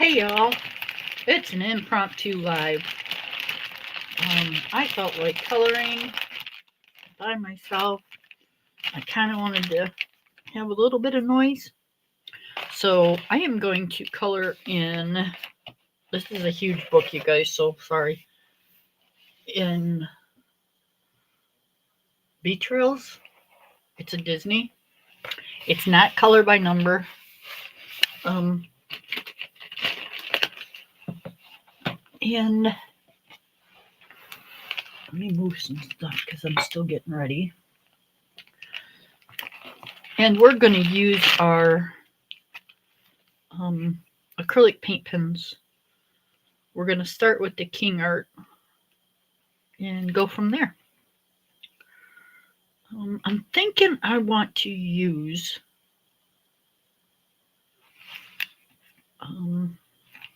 Hey y'all, it's an impromptu live. I felt like coloring by myself. I kind of wanted to have a little bit of noise. So I am going to color in, this is a huge book, you guys, so sorry. In Beach Trails. It's a Disney. It's not color by number. Um, and let me move some stuff because I'm still getting ready. And we're going to use our acrylic paint pens. We're going to start with the King Art and go from there. I'm thinking I want to use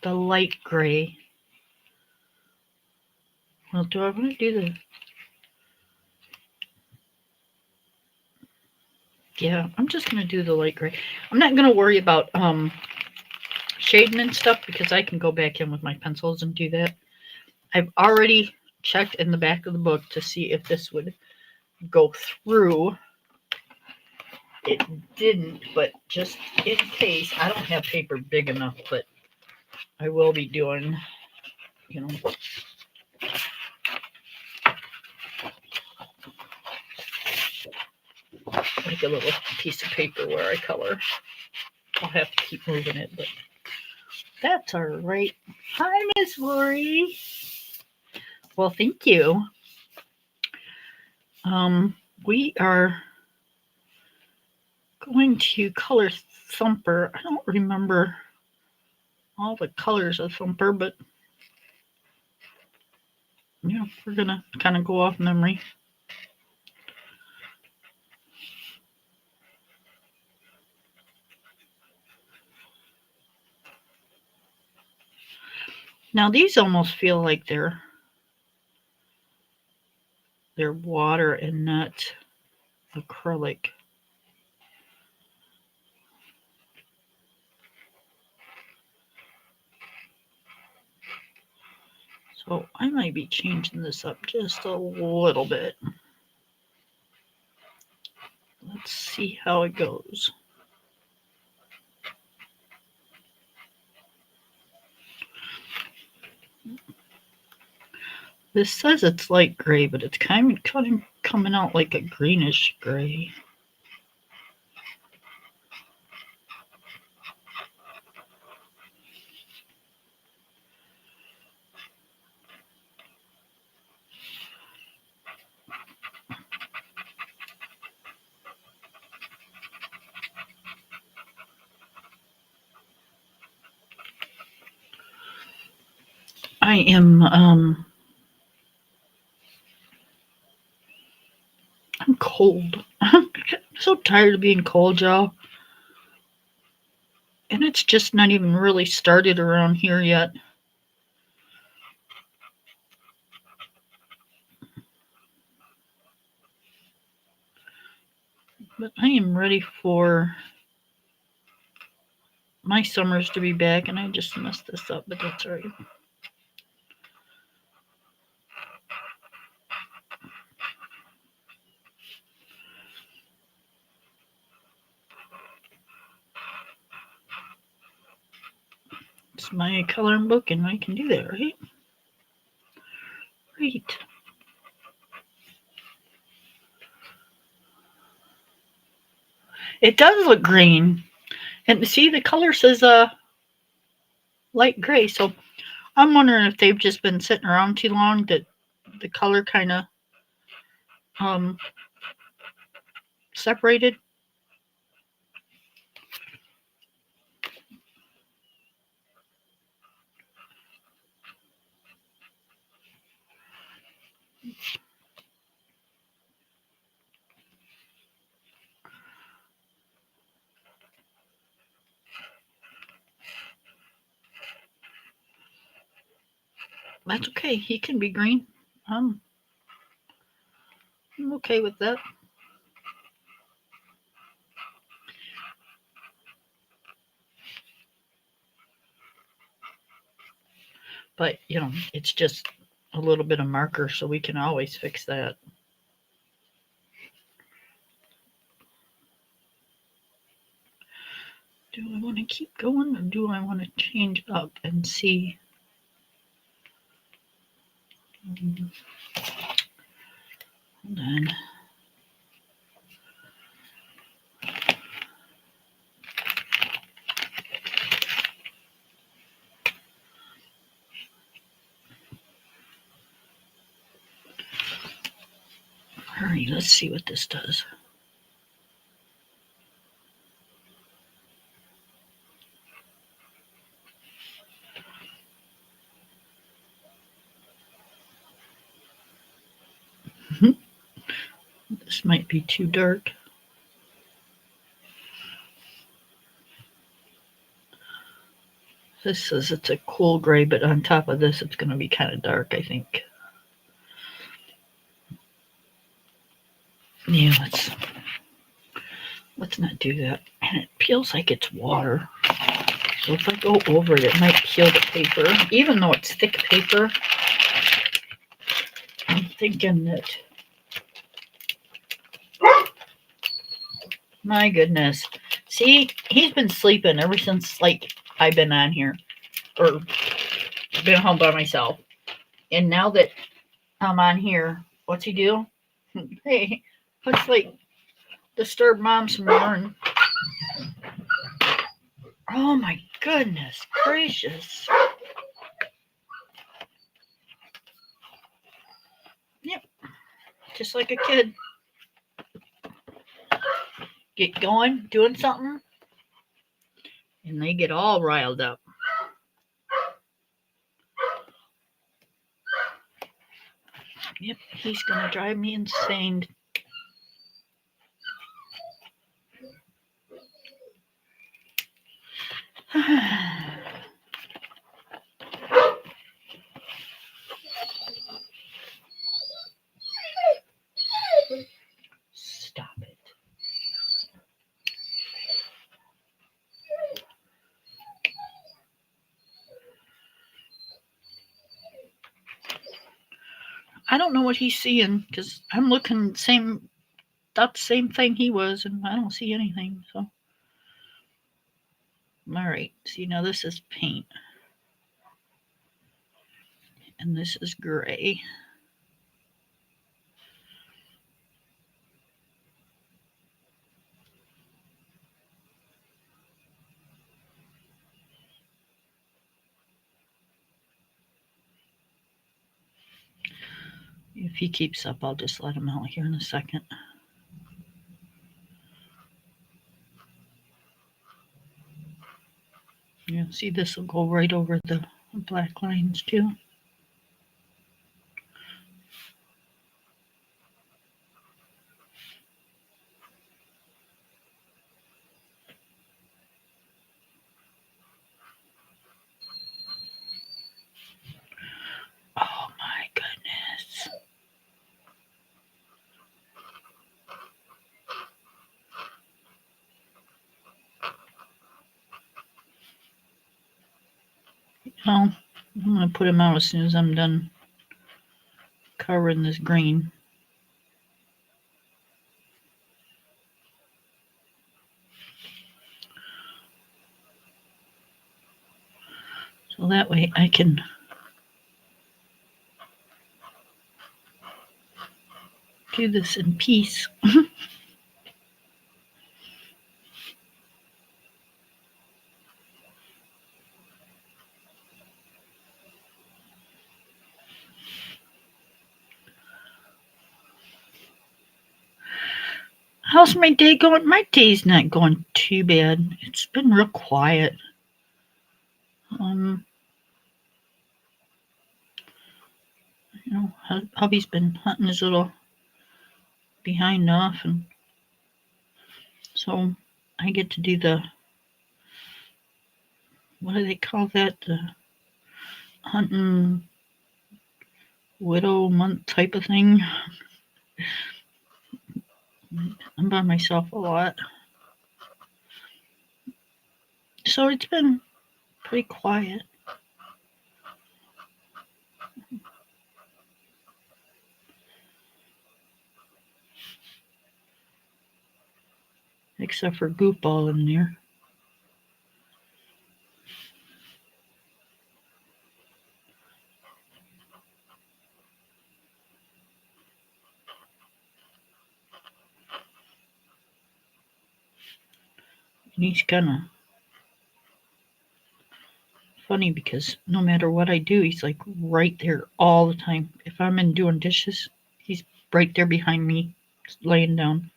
the light gray. Well, do I want to do the... Yeah, I'm just going to do the light gray. I'm not going to worry about shading and stuff because I can go back in with my pencils and do that. I've already checked in the back of the book to see if this would go through. It didn't, but just in case, I don't have paper big enough, but I will be doing, like a little piece of paper where I color. I'll have to keep moving it, but that's all right. Hi, Miss Lori. Well, thank you. We are going to color Thumper. I don't remember all the colors of Thumper, but yeah, we're gonna kind of go off memory. Now these almost feel like they're water and not acrylic. So I might be changing this up just a little bit. Let's see how it goes. This says it's light gray, but it's kind of coming out like a greenish gray. I am I'm cold. I'm so tired of being cold, y'all. And it's just not even really started around here yet. But I am ready for my summers to be back, and I just messed this up, but that's all right. It's my coloring book, and I can do that, right? Right. It does look green. And see, the color says light gray, so I'm wondering if they've just been sitting around too long that the color kind of separated. That's okay. He can be green. I'm okay with that. But, it's just a little bit of marker, so we can always fix that. Do I want to keep going, or do I want to change up and see? Hold on. All right, let's see what this does. This might be too dark. This says it's a cool gray, but on top of this, it's going to be kind of dark, I think. Yeah, let's not do that. And it feels like it's water. So if I go over it, it might peel the paper. Even though it's thick paper, I'm thinking that, my goodness. See, he's been sleeping ever since, I've been on here. Or been home by myself. And now that I'm on here, what's he do? Hey, let's disturb mom some more. And, oh my goodness gracious. Yep, just like a kid. Get going, doing something, and they get all riled up. Yep, he's gonna drive me insane. Stop it. I don't know what he's seeing, because I'm looking that same thing he was, and I don't see anything. So, all right. See, now this is paint, and this is gray. If he keeps up, I'll just let him out here in a second. Yeah, see, this will go right over the black lines too. Oh my goodness. Well, I'm going to put him out as soon as I'm done covering this green. So that way I can do this in peace. How's my day going? My day's not going too bad. It's been real quiet. Hubby's been hunting his little behind off, and so I get to do the, what do they call that? The hunting widow month type of thing. I'm by myself a lot. So it's been pretty quiet. except for Goopball in there. And he's kind of funny because no matter what I do, he's like right there all the time. If I'm in doing dishes, he's right there behind me, laying down.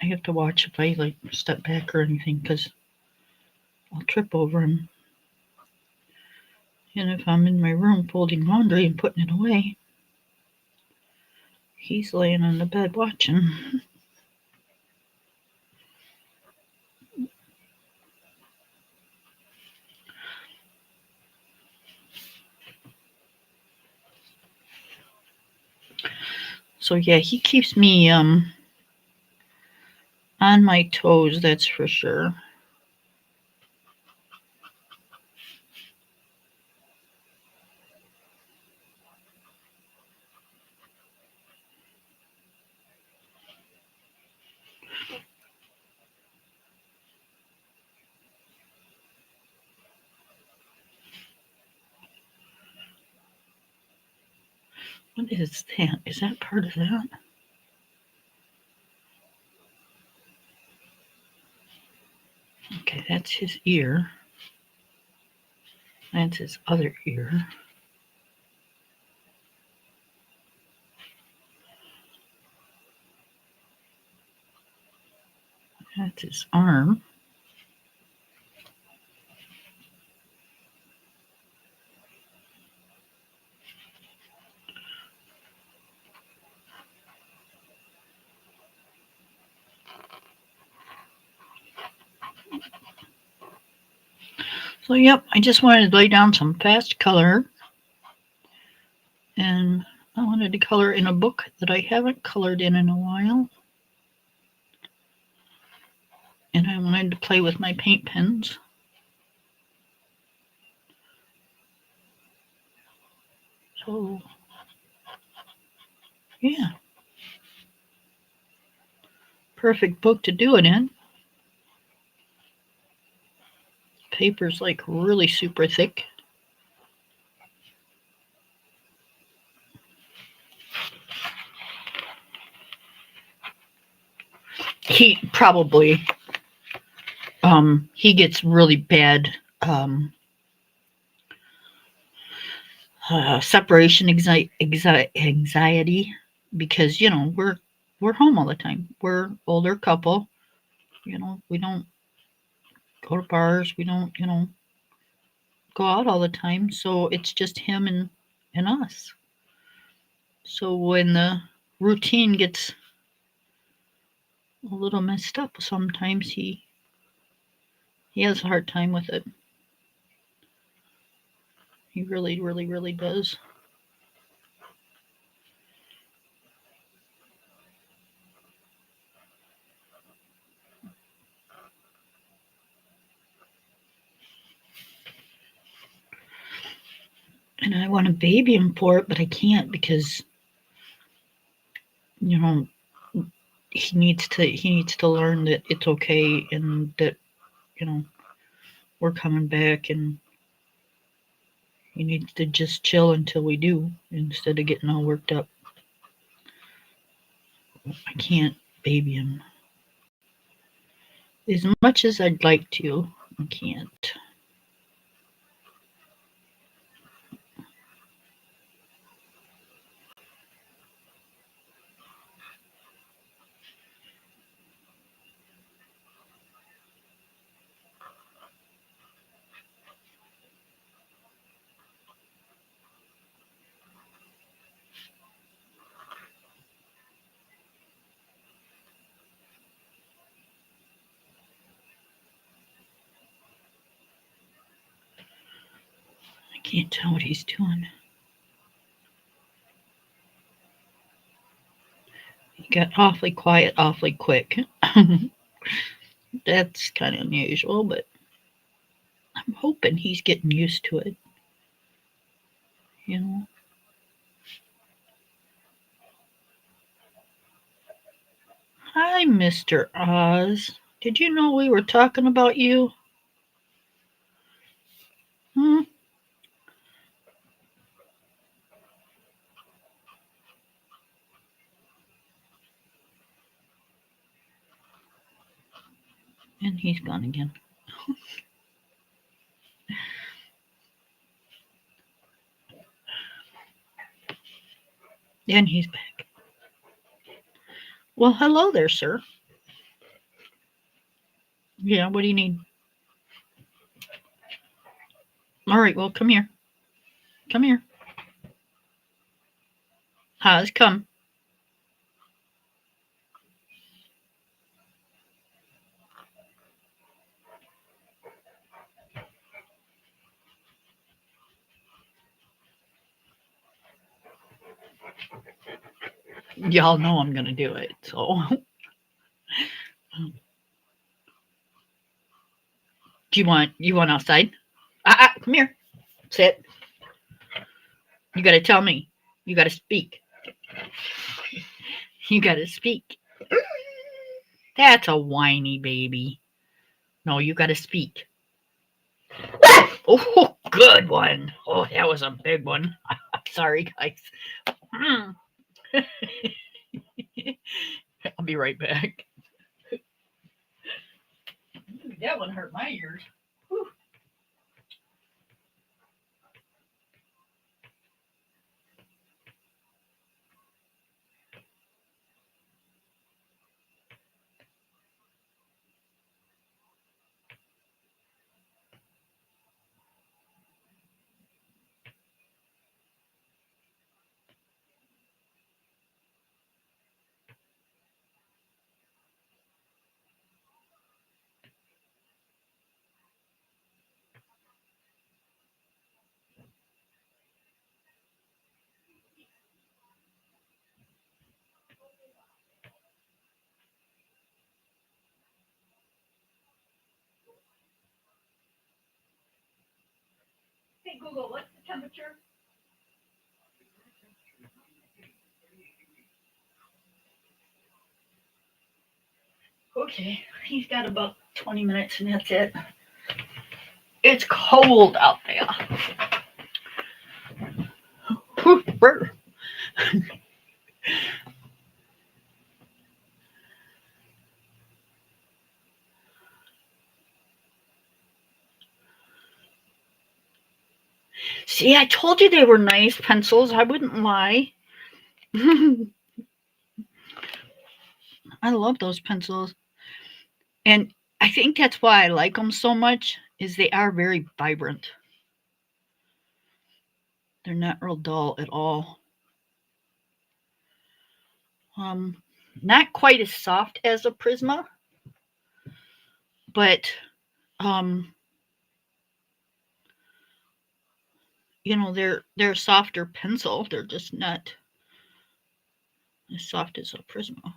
I have to watch if I like step back or anything because I'll trip over him. And if I'm in my room folding laundry and putting it away, he's laying on the bed watching. So yeah, he keeps me on my toes, that's for sure. What is that? Is that part of that? Okay, that's his ear. That's his other ear. That's his arm. So yep, I just wanted to lay down some fast color. And I wanted to color in a book that I haven't colored in a while. And I wanted to play with my paint pens. So, yeah. Perfect book to do it in. Paper's like really super thick. He probably he gets really bad separation anxiety because we're home all the time. We're older couple. We don't go to bars. We don't go out all the time. So it's just him and us. So when the routine gets a little messed up, sometimes he has a hard time with it. He really, really, really does. And I want to baby him for it, but I can't because you know he needs to learn that it's okay and that you know we're coming back and he needs to just chill until we do instead of getting all worked up. I can't baby him as much as I'd like to. I can't. I can't tell what he's doing. He got awfully quiet awfully quick. That's kind of unusual, but I'm hoping he's getting used to it. You know. Hi, Hi, Mr. Oz. Did you know we were talking about you? Hmm? And he's gone again. And he's back. Well, hello there, sir. Yeah, what do you need? All right, well, come here. Come here. Oz, come. Y'all know I'm going to do it, so. Do you want outside? Come here. Sit. You got to tell me. You got to speak. You got to speak. That's a whiny baby. No, you got to speak. Oh, good one. Oh, that was a big one. Sorry, guys. I'll be right back. That one hurt my ears. Whew. Hey, Google, what's the temperature? Okay, he's got about 20 minutes and that's it. It's cold out there. Whew, brr. See, I told you they were nice pencils. I wouldn't lie. I love those pencils. And I think that's why I like them so much is they are very vibrant. They're not real dull at all. Um, Not quite as soft as a Prisma, but they're a softer pencil. They're just not as soft as a Prisma.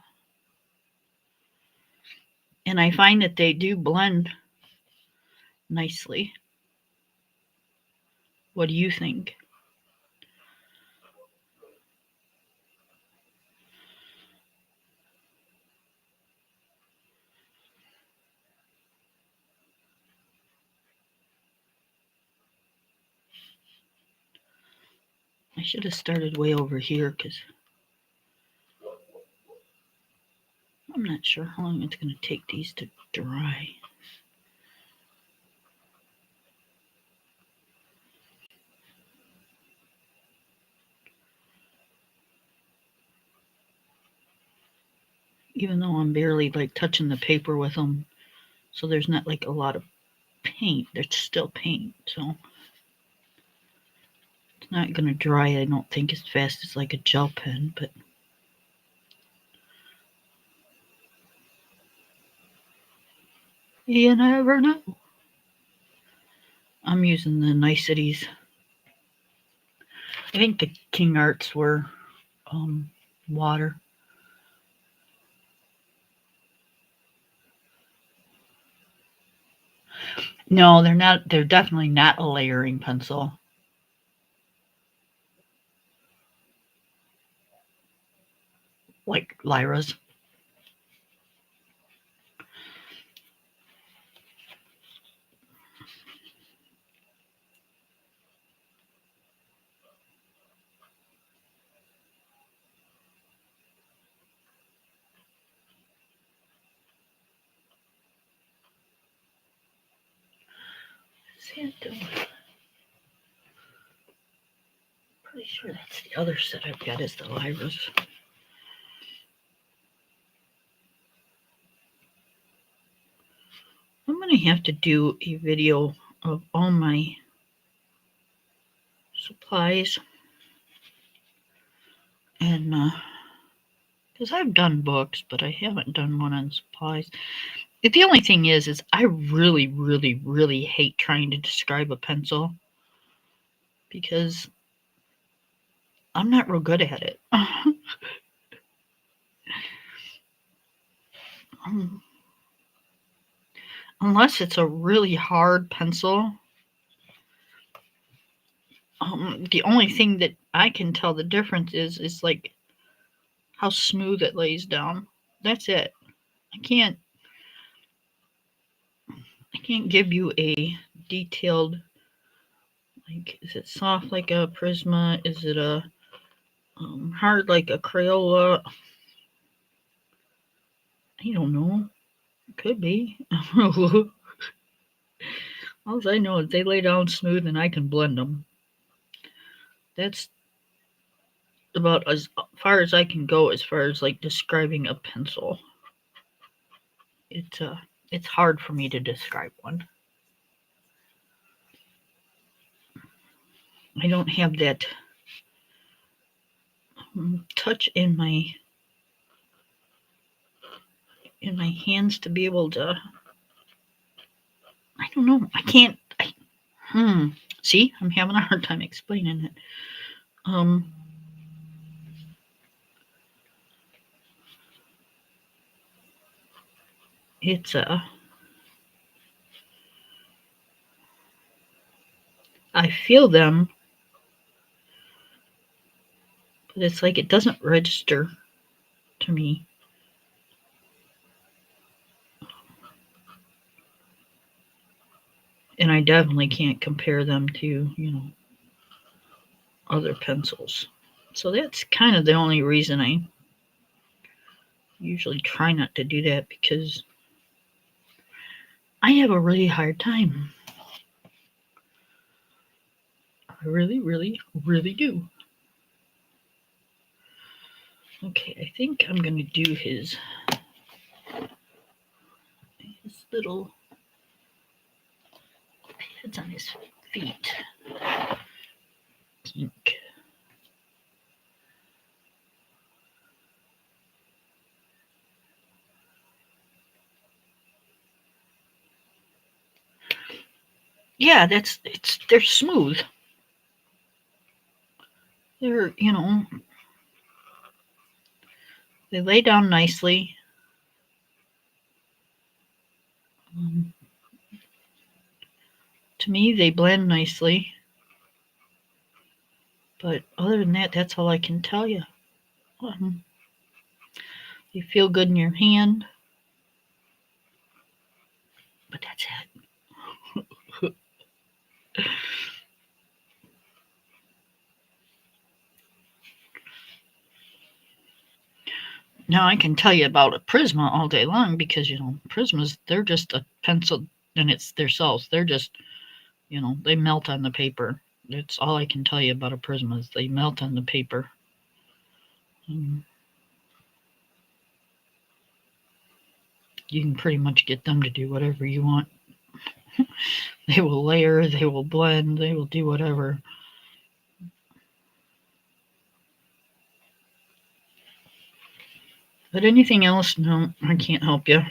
And I find that they do blend nicely. What do you think? I should have started way over here because I'm not sure how long it's going to take these to dry. Even though I'm barely like touching the paper with them, so there's not like a lot of paint. There's still paint, so it's not going to dry, I don't think, as fast as like a gel pen, but you never know. I'm using the niceties. I think the King Arts were water. No, they're not. They're definitely not a layering pencil. Like Lyra's. Pretty sure that's the other set I've got is the Lyra's. I'm going to have to do a video of all my supplies, and because I've done books, but I haven't done one on supplies. The only thing is I really, really, really hate trying to describe a pencil because I'm not real good at it. Unless it's a really hard pencil. The only thing that I can tell the difference is like how smooth it lays down. That's it. I can't give you a detailed, like, is it soft like a Prisma? Is it a hard like a Crayola? I don't know. It could be. All I know is they lay down smooth and I can blend them. That's about as far as I can go as far as like describing a pencil. It's hard for me to describe one. I don't have that touch in my hands to be able to. I don't know. I can't. See, I'm having a hard time explaining it. It's I feel them, but it's like it doesn't register to me. And I definitely can't compare them to, other pencils. So that's kind of the only reason I usually try not to do that, because I have a really hard time. I really, really, really do. Okay, I think I'm going to do his little pads on his feet. Pink. Yeah, they're smooth. They're, they lay down nicely. To me, they blend nicely. But other than that, that's all I can tell you. They feel good in your hand. But that's it. Now I can tell you about a Prisma all day long, because Prismas, they're just a pencil, and it's themselves. They're just, they melt on the paper. That's all I can tell you about a Prisma, is they melt on the paper. You can pretty much get them to do whatever you want. They will layer, they will blend, they will do whatever. But anything else, no, I can't help you.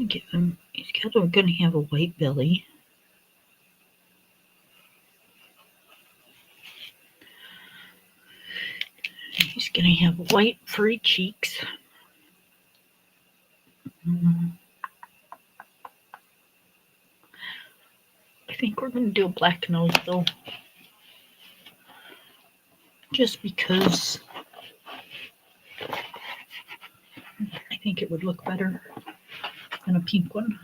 Get him. He's going to have a white belly. He's going to have white furry cheeks. I think we're going to do a black nose, though. just because I think it would look better than a pink one.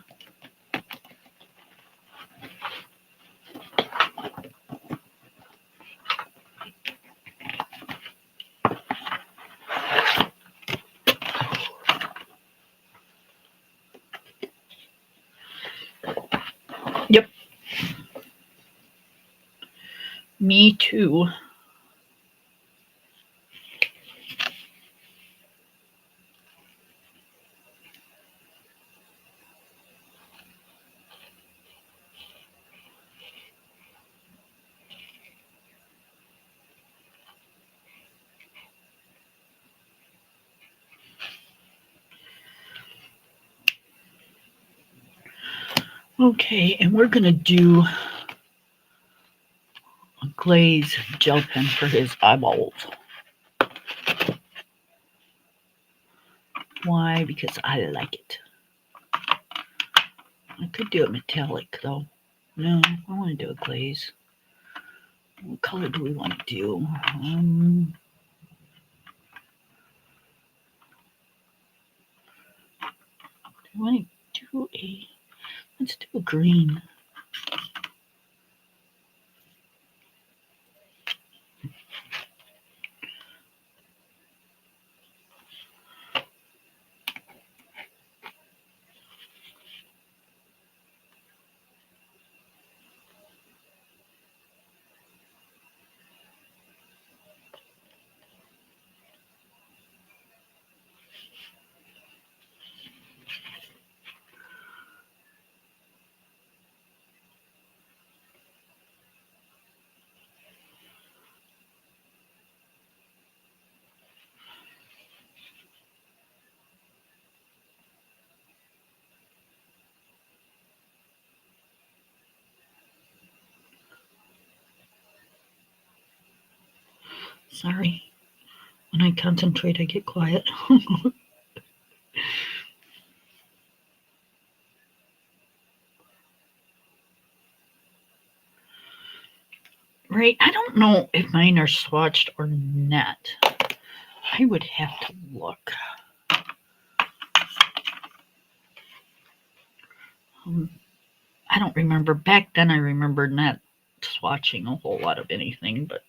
Yep. Me too. Okay, and we're going to do a glaze gel pen for his eyeballs. Why? Because I like it. I could do it metallic though. No, I want to do a glaze. What color do we want to do? Do I want to do a... Let's do a green. Sorry. When I concentrate, I get quiet. Right, I don't know if mine are swatched or not. I would have to look. I don't remember. Back then, I remember not swatching a whole lot of anything, but...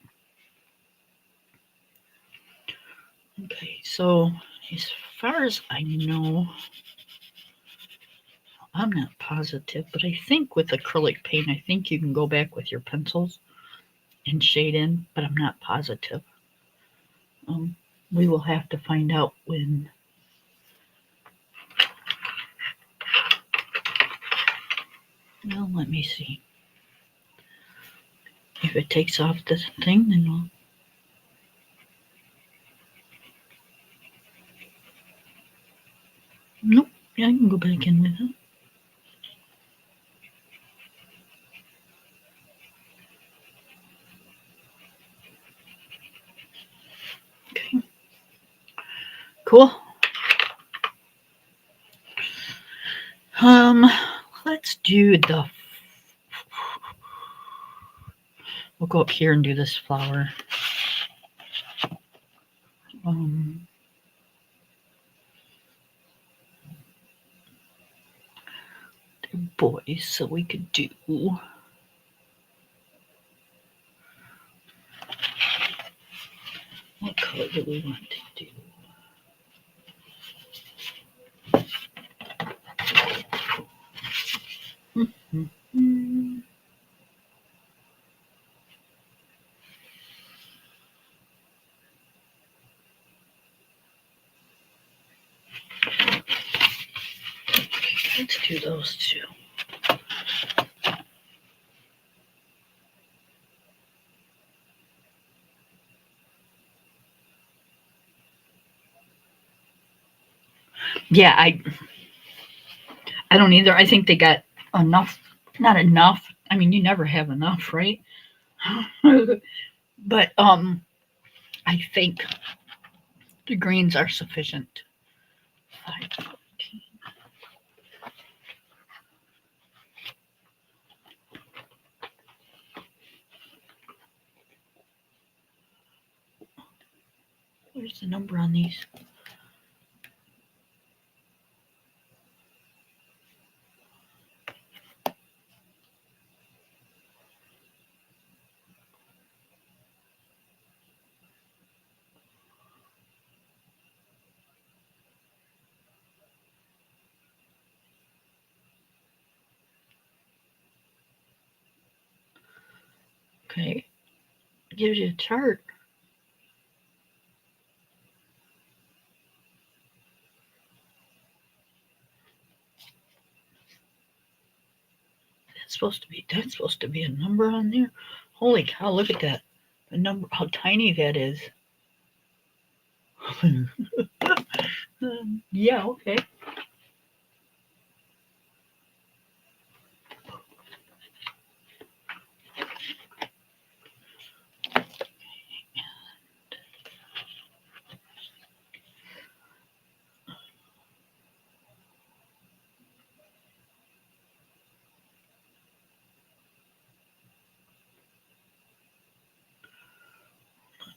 Okay, so as far as I know, I'm not positive, but I think with acrylic paint, I think you can go back with your pencils and shade in, but I'm not positive. We will have to find out when... Well, let me see. If it takes off this thing, then we'll... Nope, yeah, I can go back in with it. Okay. Cool. Let's do the... We'll go up here and do this flower. They're boys, so we could do... What color do we want to do? Let's do those two. Yeah, I don't either. I think they got enough. Not enough. I mean, you never have enough, right? But I think the greens are sufficient. 5, 14. Where's the number on these? Okay, it gives you a chart. That's supposed to be a number on there. Holy cow, look at that. The number, how tiny that is. Yeah, okay.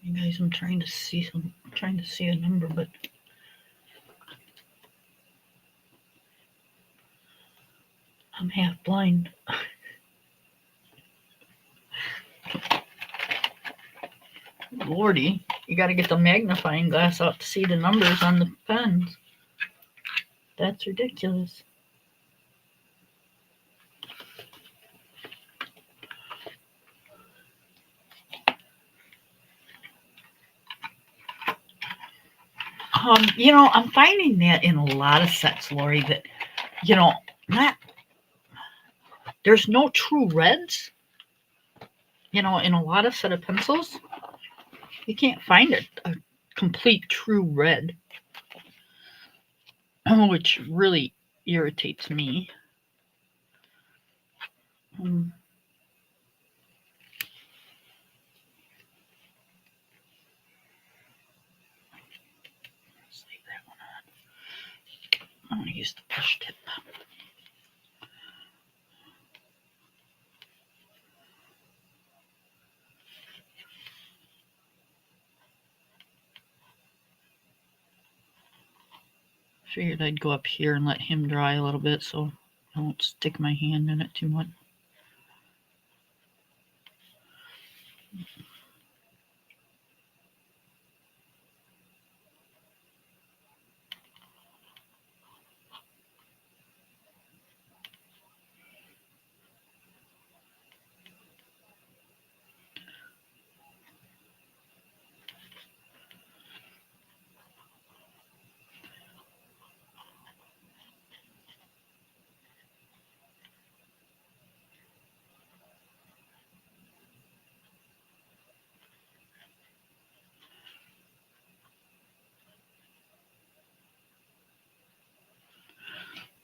You guys, I'm trying to see a number, but I'm half blind. Lordy, you got to get the magnifying glass out to see the numbers on the pens. That's ridiculous. I'm finding that in a lot of sets, Lori, that, not there's no true reds. In a lot of set of pencils, you can't find a complete true red, which really irritates me. Let's leave that one on. I'm going to use the push tip. Figured I'd go up here and let him dry a little bit so I won't stick my hand in it too much.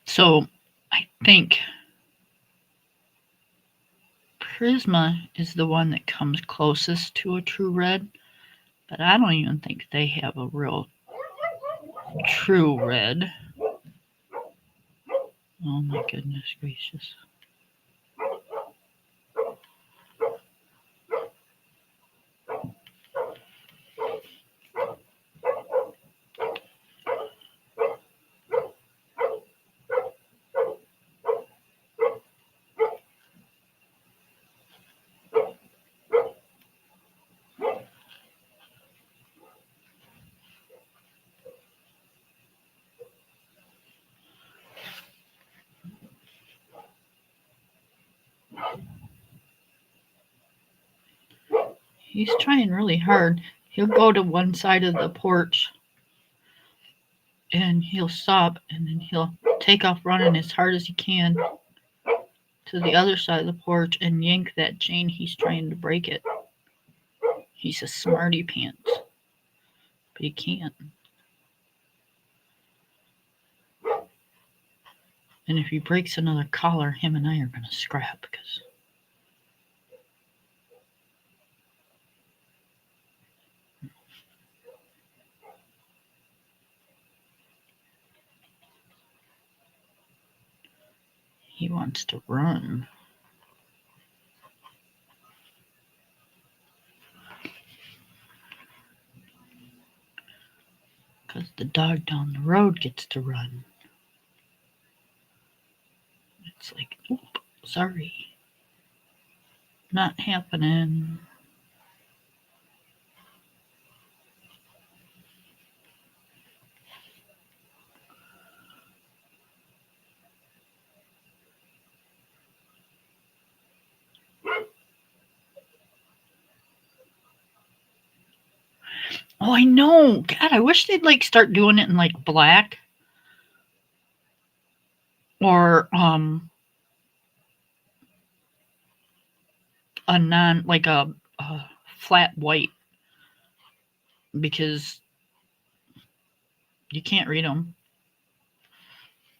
So I think Prisma is the one that comes closest to a true red, but I don't even think they have a real true red. Oh my goodness gracious. He's trying really hard. He'll go to one side of the porch and he'll stop and then he'll take off running as hard as he can to the other side of the porch and yank that chain. He's trying to break it. He's a smarty pants, but he can't. And if he breaks another collar, him and I are going to scrap because he wants to run. the dog down the road gets to run. It's like, oop, sorry. Not happening. Oh, I know. God, I wish they'd like start doing it in like black or a non like a flat white because you can't read them.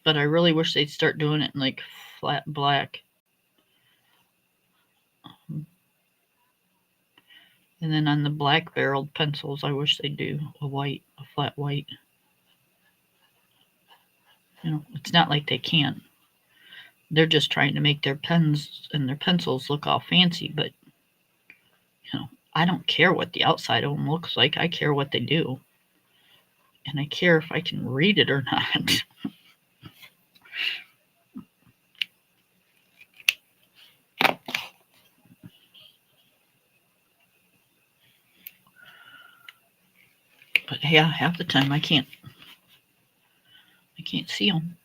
But I really wish they'd start doing it in like flat black. And then on the black barreled pencils, I wish they'd do a flat white. You know, it's not like they can't. They're just trying to make their pens and their pencils look all fancy, but you know, I don't care what the outside of them looks like. I care what they do. And I care if I can read it or not. But yeah, half the time I can't see them.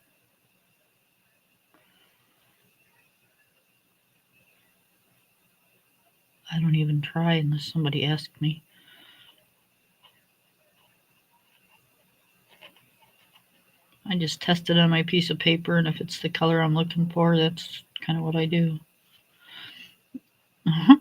I don't even try unless somebody asks me. I just test it on my piece of paper, and if it's the color I'm looking for, that's kind of what I do. Uh-huh.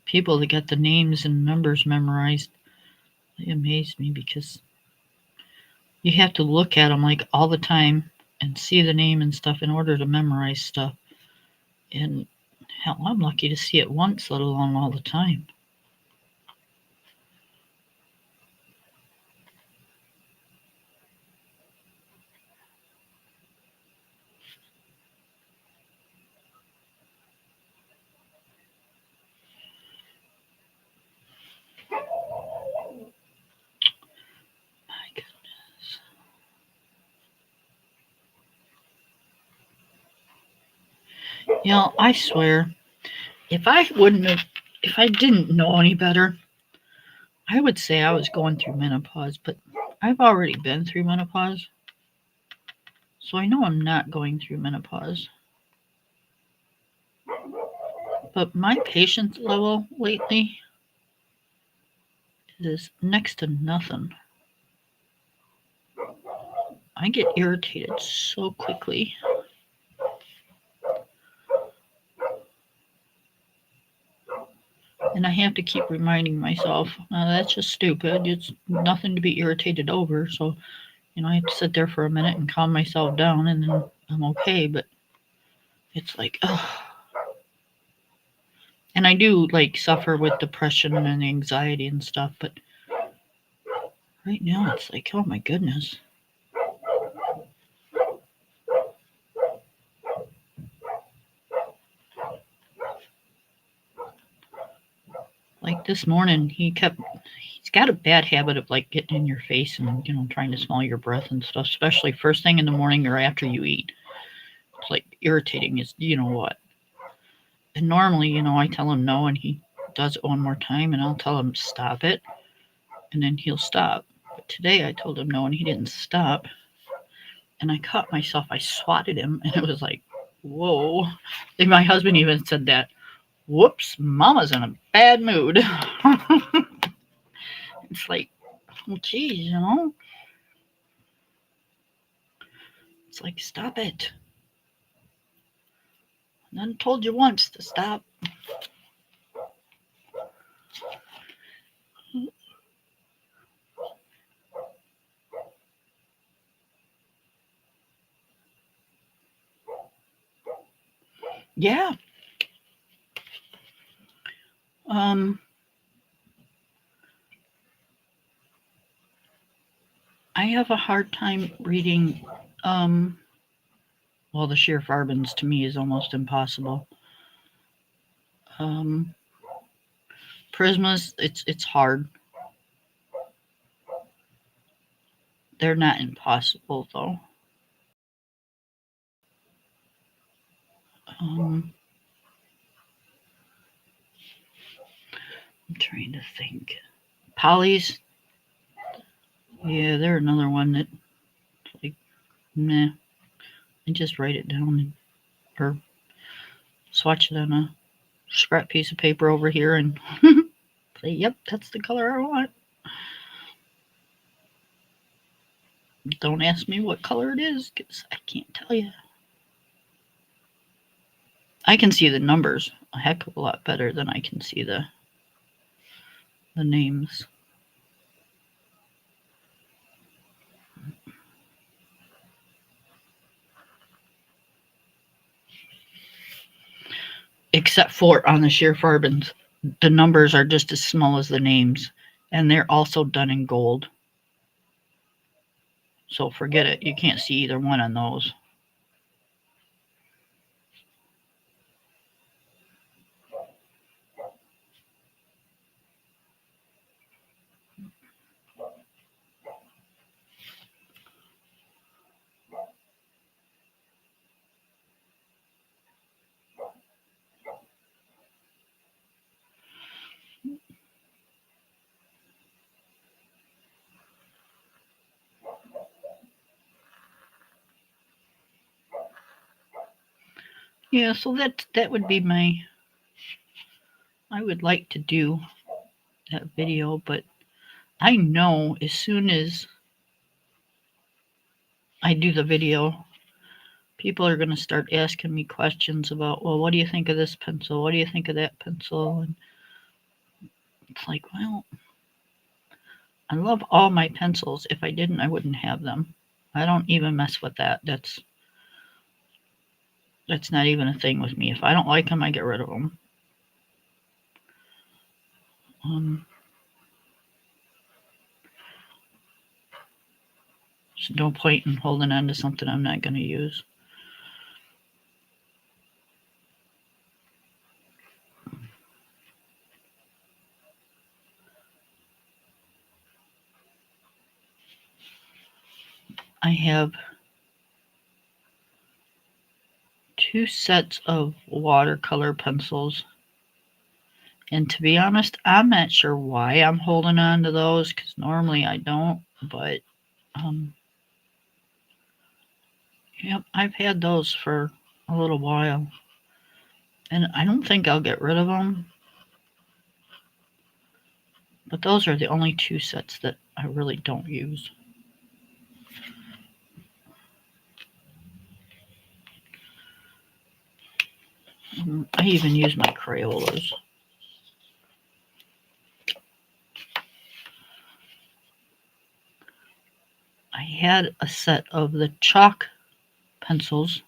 People that got the names and numbers memorized, they amaze me because you have to look at them like all the time and see the name and stuff in order to memorize stuff. And hell, I'm lucky to see it once, let alone all the time. My goodness. You know, I swear, if I didn't know any better, I would say I was going through menopause, but I've already been through menopause. So I know I'm not going through menopause. But my patience level lately is next to nothing. I get irritated so quickly. And I have to keep reminding myself, that's just stupid. It's nothing to be irritated over. So, you know, I have to sit there for a minute and calm myself down and then I'm okay. But it's like, ugh. And I do like suffer with depression and anxiety and stuff. But right now it's like, oh my goodness. Like this morning, he's got a bad habit of like getting in your face and, you know, trying to smell your breath and stuff, especially first thing in the morning or after you eat. It's like irritating as you know what. And normally, you know, I tell him no and he does it one more time and I'll tell him stop it and then he'll stop. But today I told him no and he didn't stop. And I caught myself, I swatted him and it was like, whoa. And my husband even said that. Whoops, mama's in a bad mood. It's like, well, geez, you know, it's like, stop it. I done told you once to stop. Yeah. Um, I have a hard time reading Well, the sheer Farbins to me is almost impossible. Prismas, it's hard. They're not impossible though. I'm trying to think. Polys, yeah, they're another one that like, meh. I just write it down or swatch it on a scrap piece of paper over here and say, yep, that's the color I want. Don't ask me what color it is because I can't tell you. I can see the numbers a heck of a lot better than I can see the names. Except for on the sheer Farbins, the numbers are just as small as the names, and they're also done in gold. So forget it. You can't see either one on those. Yeah, so that would be my. I would like to do that video, but I know as soon as I do the video, people are going to start asking me questions about, well, what do you think of this pencil? What do you think of that pencil? And it's like, well, I love all my pencils. If I didn't, I wouldn't have them. I don't even mess with that. That's not even a thing with me. If I don't like them, I get rid of them. So no point in holding on to something I'm not going to use. I have 2 sets of watercolor pencils. And to be honest, I'm not sure why I'm holding on to those because normally I don't. But yep, I've had those for a little while. And I don't think I'll get rid of them. But those are the only 2 sets that I really don't use. I even use my Crayolas. I had a set of the chalk pencils,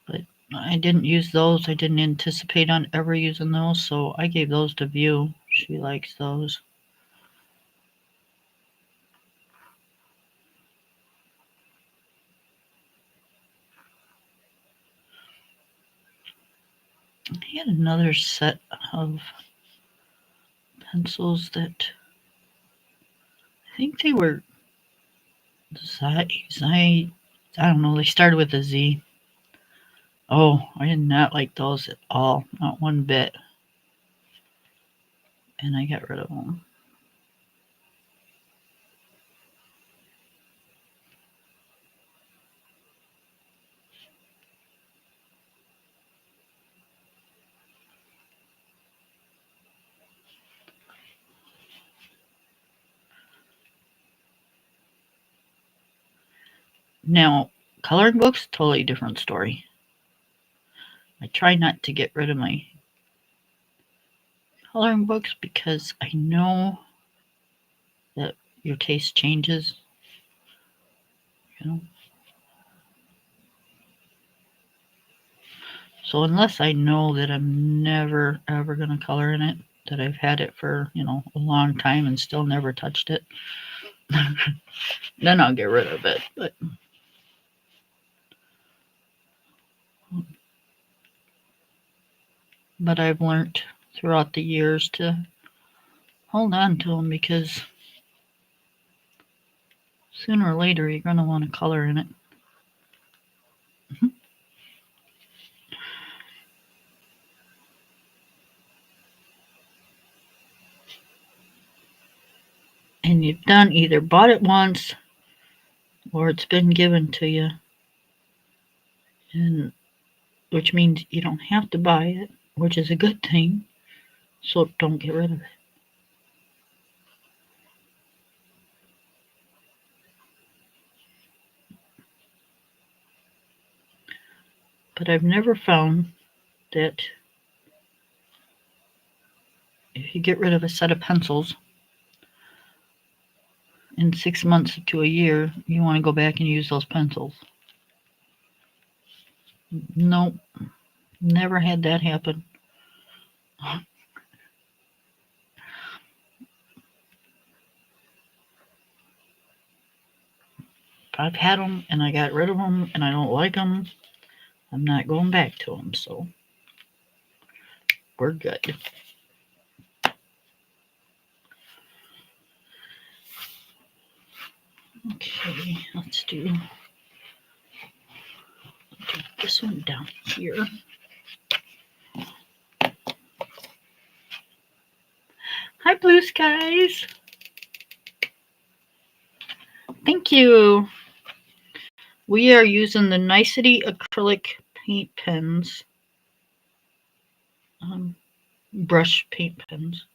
but I didn't use those. I didn't anticipate on ever using those, so I gave those to View. She likes those. I had another set of pencils that I think they were I don't know, they started with a Z. Oh, I did not like those at all, not one bit. And I got rid of them. Now, coloring books, totally different story. I try not to get rid of my coloring books because I know that your taste changes. You know? So unless I know that I'm never ever gonna color in it, that I've had it for, a long time and still never touched it, then I'll get rid of it. But But I've learned throughout the years to hold on to them because sooner or later you're going to want to color in it. And you've done either bought it once or it's been given to you, and which means you don't have to buy it, which is a good thing. So don't get rid of it. But I've never found that if you get rid of a set of pencils in 6 months to a year, you want to go back and use those pencils. Nope, never had that happen. If I've had them and I got rid of them and I don't like them, I'm not going back to them. So we're good. Okay, let's do this one down here. Hi, Blue Skies. Thank you. We are using the Nicety acrylic paint pens, brush paint pens.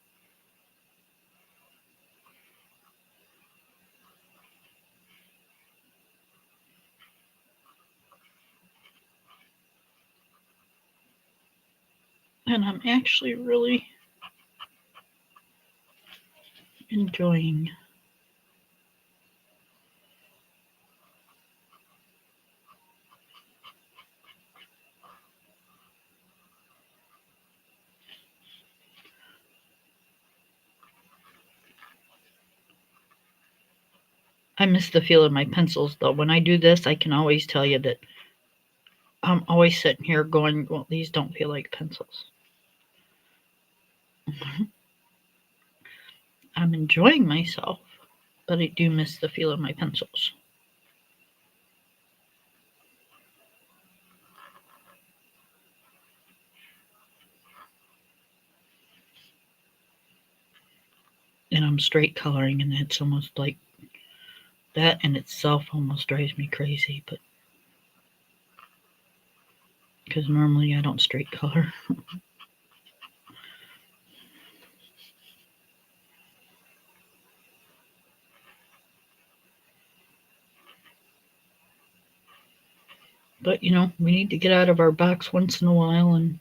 And I'm actually really enjoying. I miss the feel of my pencils though. When I do this, I can always tell you that I'm always sitting here going, well, these don't feel like pencils. I'm enjoying myself, but I do miss the feel of my pencils. And I'm straight coloring, and it's almost like that in itself almost drives me crazy, but because normally I don't straight color. But you know, we need to get out of our box once in a while and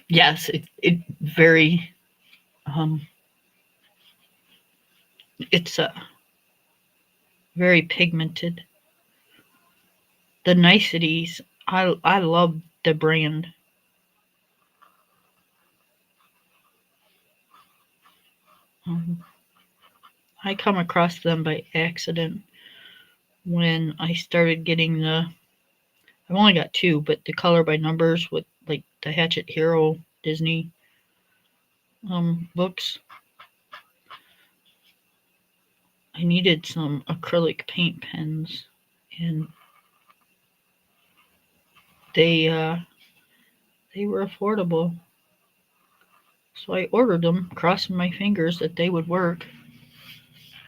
yes, it very it's very pigmented. The niceties, I love the brand. Um, I come across them by accident when I started getting I've only got two, but the color by numbers with like the Hatchet Hero Disney books. I needed some acrylic paint pens, and they were affordable. So I ordered them, crossing my fingers that they would work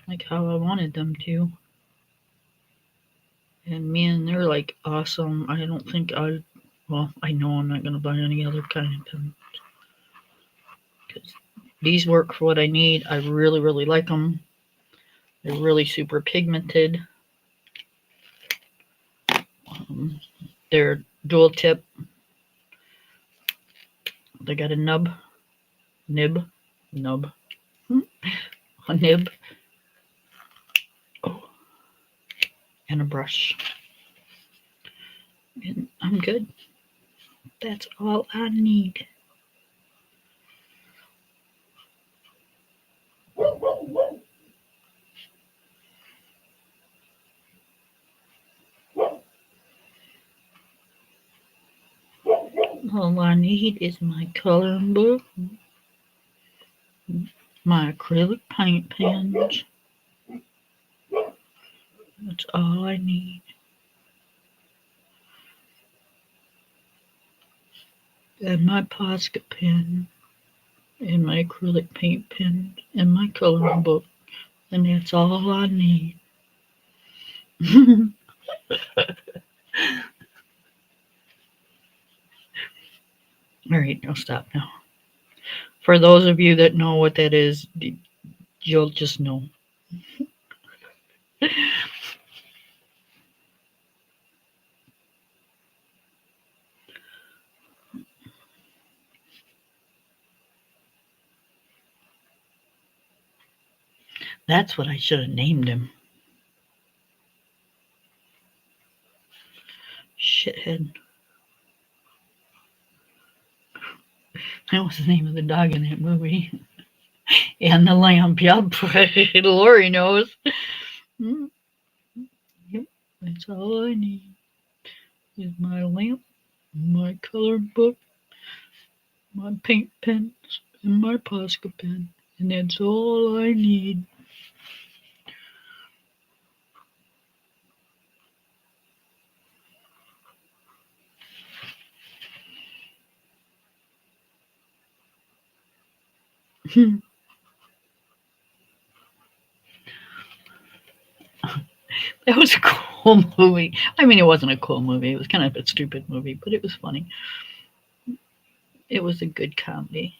like how I wanted them to. And man, they're like awesome. I don't think well, I know I'm not going to buy any other kind of pen because these work for what I need. I really, really like them. They're really super pigmented. They're dual tip. They got a nub, a nib, oh, and a brush. And I'm good. That's all I need. All I need is my coloring book, my acrylic paint pens. That's all I need. And my Posca pen, and my acrylic paint pen, and my coloring book. And that's all I need. All right, I'll stop now. For those of you that know what that is, you'll just know. That's what I should have named him. Shithead. That was the name of the dog in that movie. And the lamp, yep. Lori knows. Mm, yep, that's all I need is my lamp, my coloring book, my paint pens, and my Posca pen. And that's all I need. That was a cool movie. I mean, it wasn't a cool movie. It was kind of a stupid movie, but it was funny. It was a good comedy.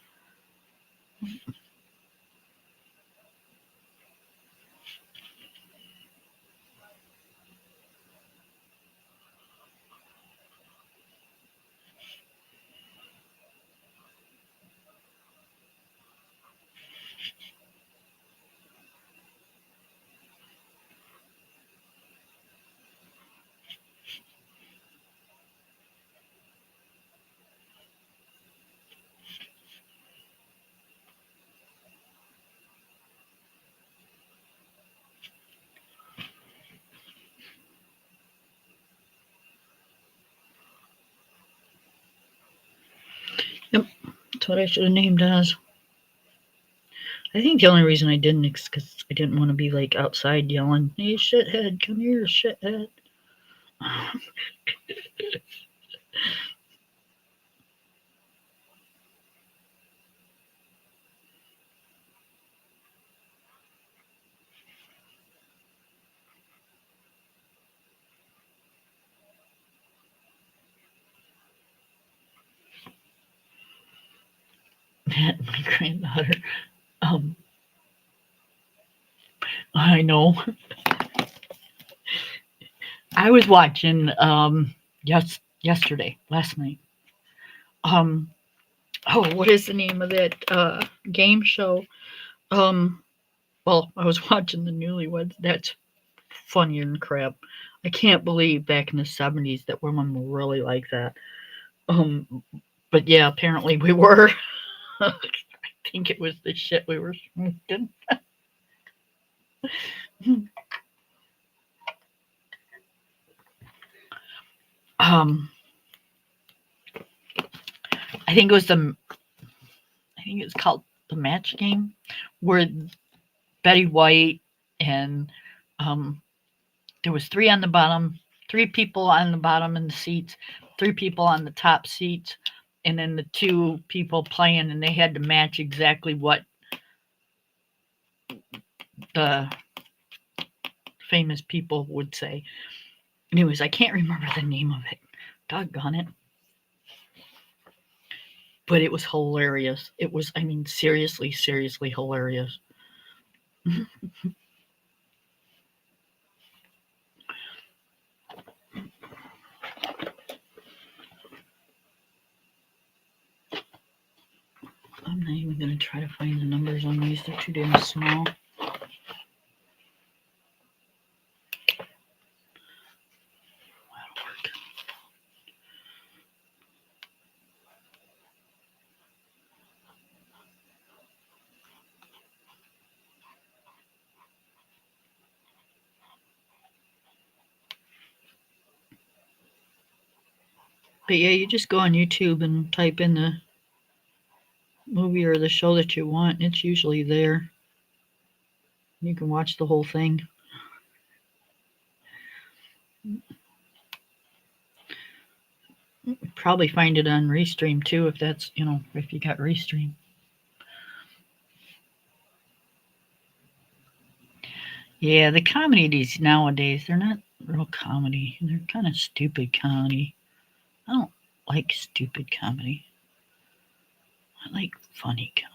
Yep, that's what I should have named as. I think the only reason I didn't is because I didn't want to be like outside yelling, "Hey, shithead, come here, shithead." That my granddaughter. Um, I know. I was watching yesterday, last night. Um, oh, what is the name of that game show? Um, well, I was watching the Newlyweds. That's funnier than crap. I can't believe back in the 70s that women were really like that. But yeah, apparently we were. I think it was the shit we were smoking. um, I think it was the. I think it's called the Match Game, where Betty White and um, there was three people on the bottom in the seats, three people on the top seats, and then the two people playing, and they had to match exactly what the famous people would say. Anyways, I can't remember the name of it. Doggone it. But it was hilarious. It was, I mean, seriously, seriously hilarious. I'm not even going to try to find the numbers on these. They're too damn small. But yeah, you just go on YouTube and type in the movie or the show that you want, and it's usually there. You can watch the whole thing. Probably find it on Restream too, if that's, if you got Restream. Yeah, the comedies nowadays, they're not real comedy. They're kind of stupid comedy. I don't like stupid comedy. I like funny comedy.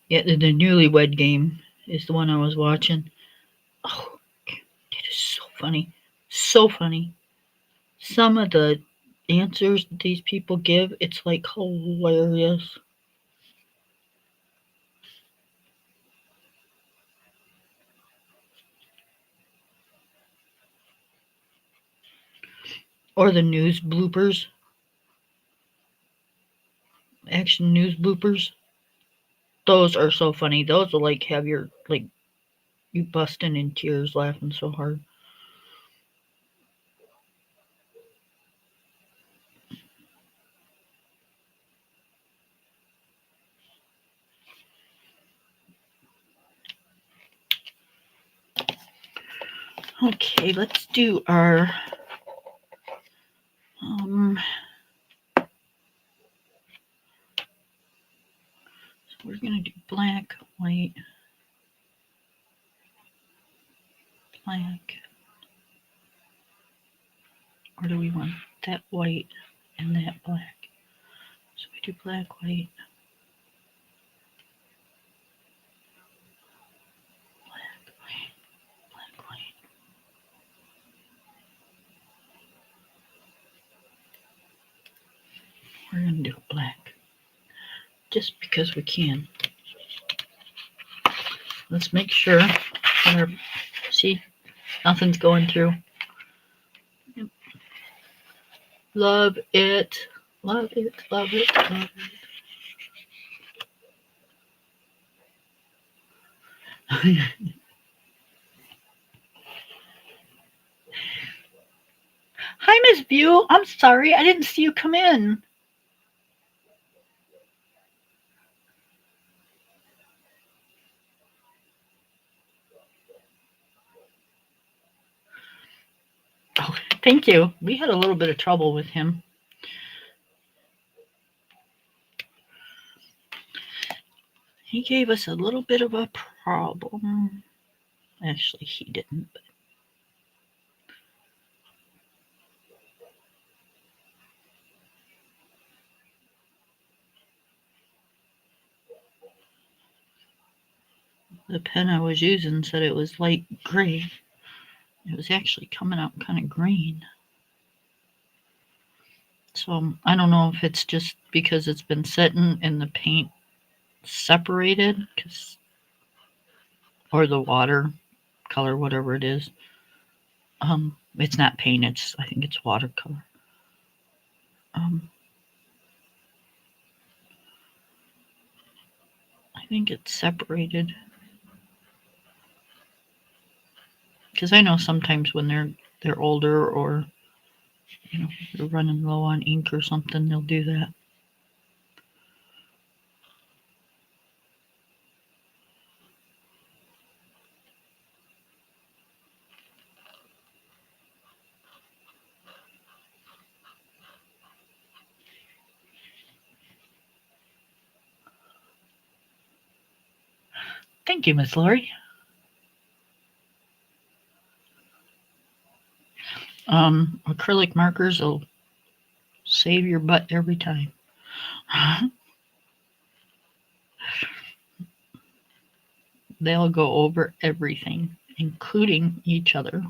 Yeah, the Newlywed Game is the one I was watching. Oh, it is so funny. So funny. Some of the answers that these people give, it's like hilarious. Or the news bloopers, action news bloopers. Those are so funny. Those will like have your like you busting in tears laughing so hard. Okay, let's do our so we're gonna do black, white, black. Or do we want that white and that black? So we do black, white, black, white, black, white. We're gonna do black. Just because we can. Let's make sure our see nothing's going through. Love it. Love it. Love it. Love it. Hi, Miss View. I'm sorry. I didn't see you come in. Oh, thank you. We had a little bit of trouble with him. He gave us a little bit of a problem. Actually, he didn't. But the pen I was using said it was light gray. It was actually coming out kind of green. So I don't know if it's just because it's been sitting and the paint separated, or the water color, whatever it is. It's not paint. I think it's watercolor. I think it's separated. Because I know sometimes when they're older, or they're running low on ink or something, they'll do that. Thank you, Miss Lori. Acrylic markers will save your butt every time. They'll go over everything, including each other.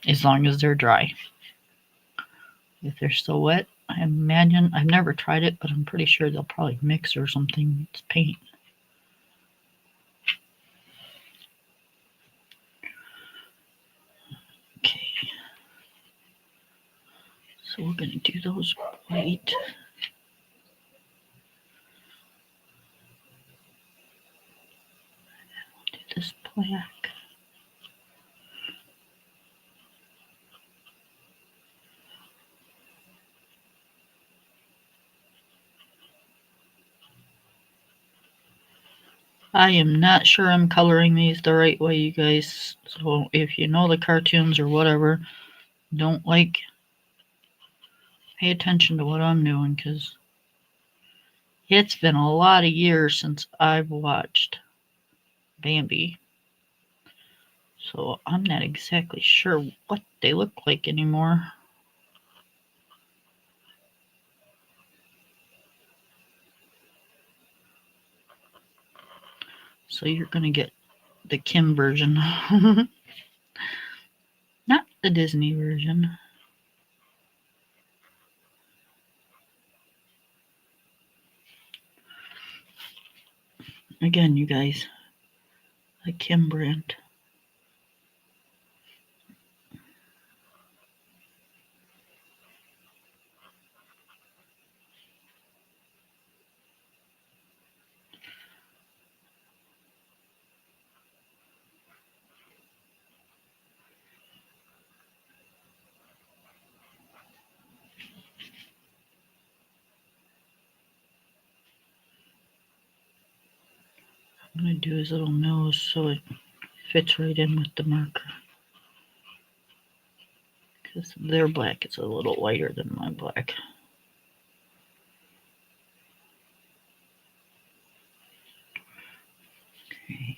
as long as they're dry. If they're still wet, I imagine, I've never tried it, but I'm pretty sure they'll probably mix or something. It's paint. Okay. So we're going to do those white. Do this black. I am not sure I'm coloring these the right way, you guys. So if you know the cartoons or whatever, don't pay attention to what I'm doing, because it's been a lot of years since I've watched Bambi. So I'm not exactly sure what they look like anymore. So you're going to get the Kim version, not the Disney version. Again, you guys, the Kim brand. I'm going to do his little nose so it fits right in with the marker. Because their black is a little lighter than my black. Okay.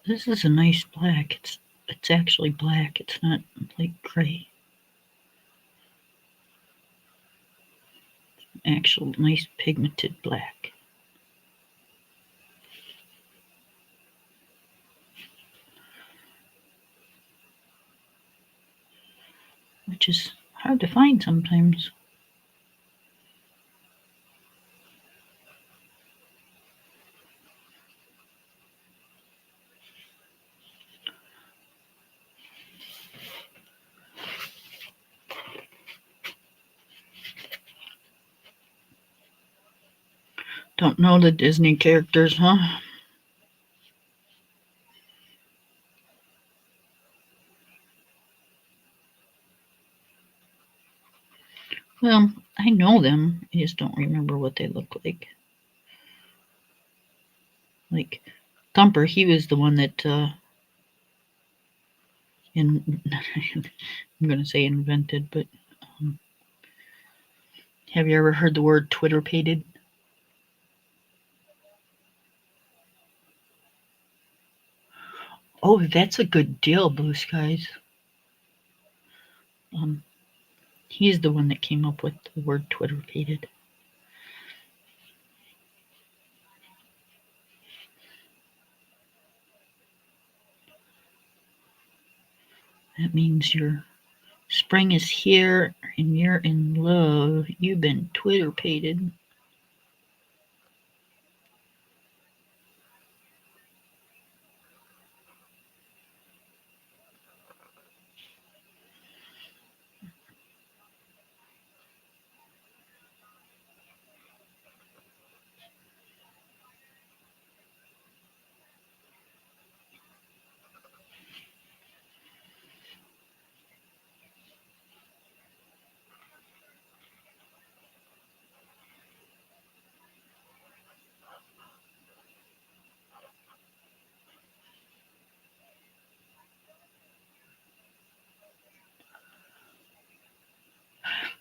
This is a nice black. It's actually black. It's not like gray. Actual nice pigmented black. Which is hard to find sometimes. Don't know the Disney characters, huh? Well, I know them. I just don't remember what they look like. Like Thumper, he was the one that I'm going to say invented, but have you ever heard the word Twitter-pated? Oh, that's a good deal, Blue Skies. He's the one that came up with the word Twitter-pated. That means your spring is here and you're in love. You've been Twitter-pated.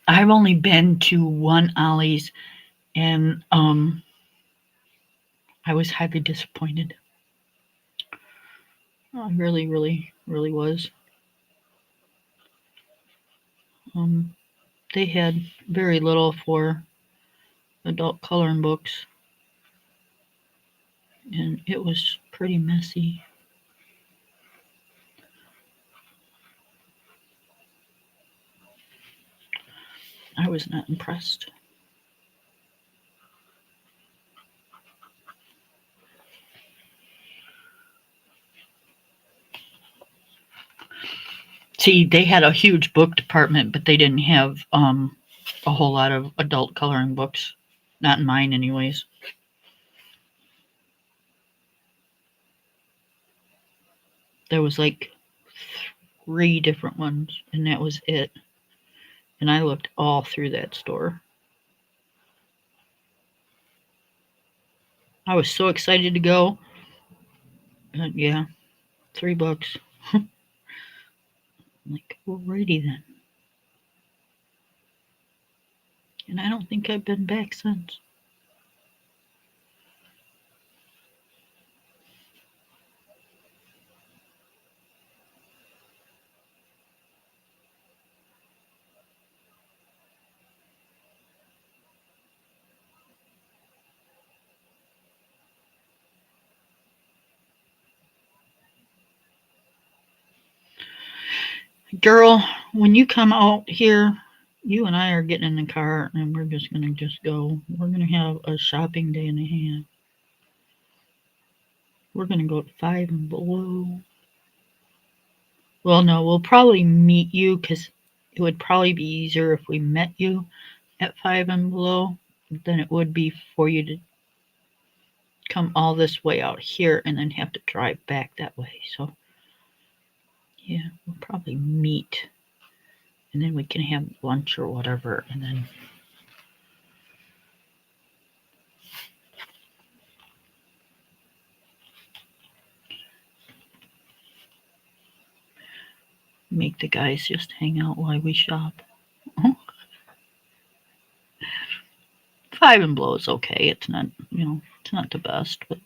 I've only been to one Ollie's, and I was highly disappointed. I really, really, really was. They had very little for adult coloring books, and it was pretty messy. I was not impressed. See, they had a huge book department, but they didn't have a whole lot of adult coloring books. Not in mine, anyways. There was like 3 different ones, and that was it. And I looked all through that store. I was so excited to go. Yeah, $3. I'm like, alrighty then. And I don't think I've been back since. Girl, when you come out here, you and I are getting in the car and we're just gonna go. We're gonna have a shopping day and a half. We're gonna go to Five and Below. Well, no, we'll probably meet you because it would probably be easier if we met you at Five and Below than it would be for you to come all this way out here and then have to drive back that way. So, yeah, we'll probably meet and then we can have lunch or whatever and then make the guys just hang out while we shop. Five and Below is okay. It's not, it's not the best, but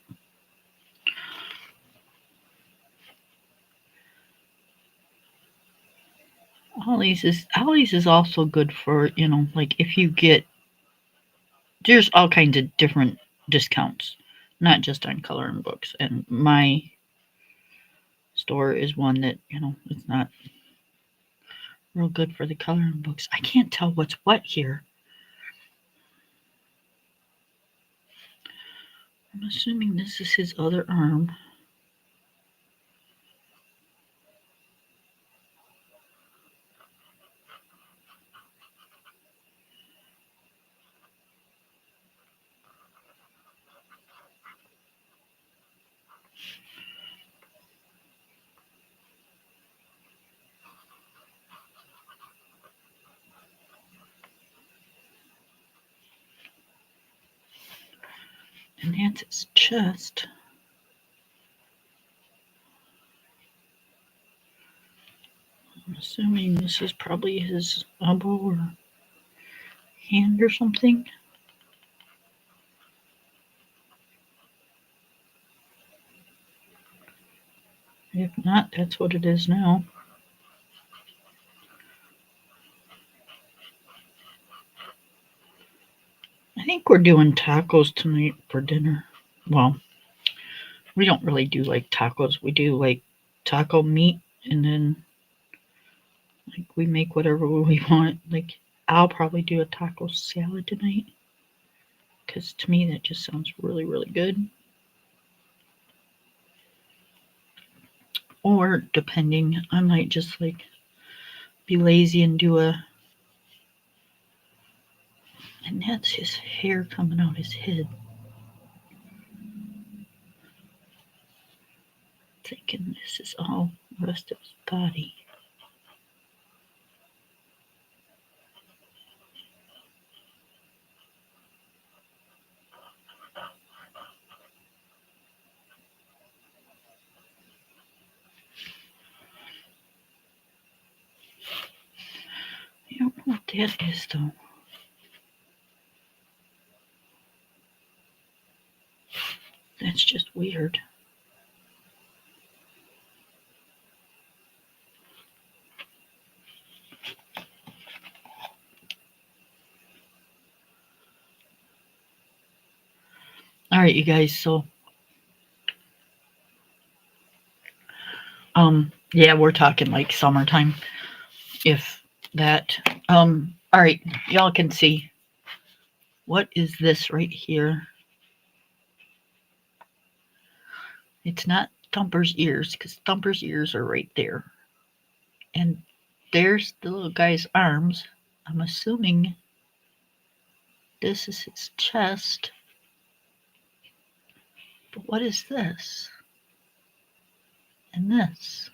Ollie's is also good for, like if you get, there's all kinds of different discounts, not just on coloring books. And my store is one that, it's not real good for the coloring books. I can't tell what's what here. I'm assuming this is his other arm. And that's his chest. I'm assuming this is probably his elbow or hand or something. If not, that's what it is now. I think we're doing tacos tonight for dinner. Well, we don't really do like tacos. We do like taco meat and then like we make whatever we want. Like I'll probably do a taco salad tonight because to me that just sounds really, really good. Or depending, I might just like be lazy and do a. And that's his hair coming out his head. Thinking this is all the rest of his body. I don't know what that is though. That's just weird. right, you guys. So, yeah, we're talking like summertime, if that. All right, y'all can see. What is this right here? It's not Thumper's ears, because Thumper's ears are right there. And there's the little guy's arms. I'm assuming this is his chest. But what is this? And this?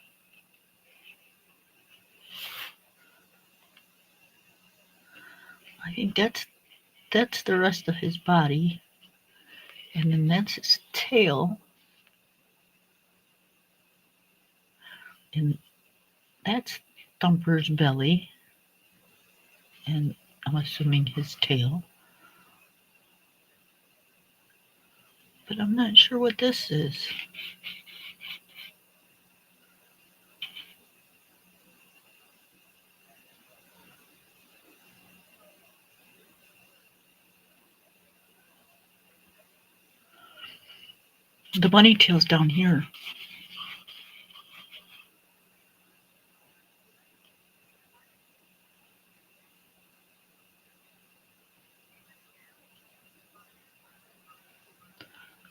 I think that's the rest of his body. And then that's his tail. And that's Thumper's belly. And I'm assuming his tail. But I'm not sure what this is. The bunny tail's down here.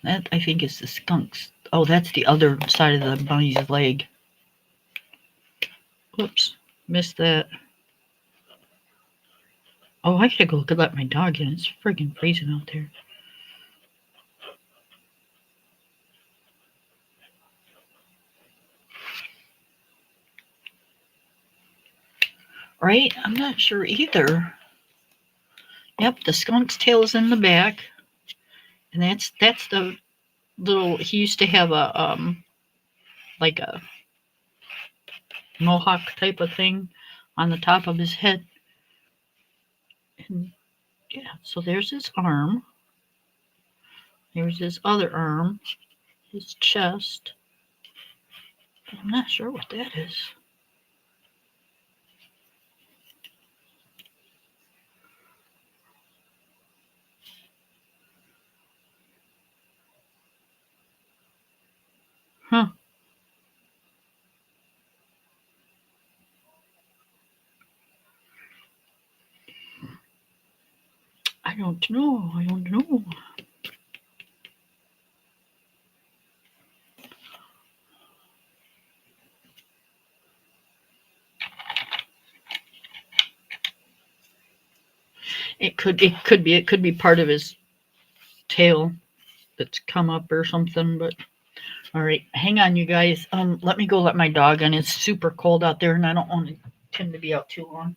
That, I think, is the skunk's. Oh, that's the other side of the bunny's leg. Whoops, missed that. Oh, I gotta go let my dog in. It's friggin' freezing out there. Right? I'm not sure either. Yep, the skunk's tail is in the back. And that's the little, he used to have a like a mohawk type of thing on the top of his head. And yeah, so there's his arm. There's his other arm, his chest. I'm not sure what that is. Huh. I don't know. I don't know. It could be part of his tail that's come up or something, but all right, hang on you guys. Let me go let my dog in. It's super cold out there and I don't want him to be out too long.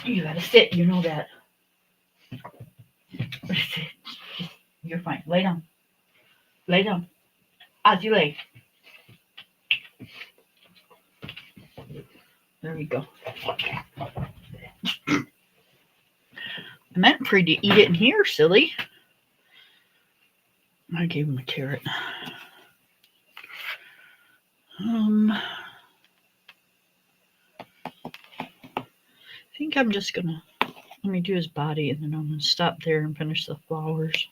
You gotta sit, you know that. You're fine. Lay down. Lay down. As you lay. There we go. I meant for you to eat it in here, silly. I gave him a carrot. I think I'm just gonna let me do his body and then I'm gonna stop there and finish the flowers.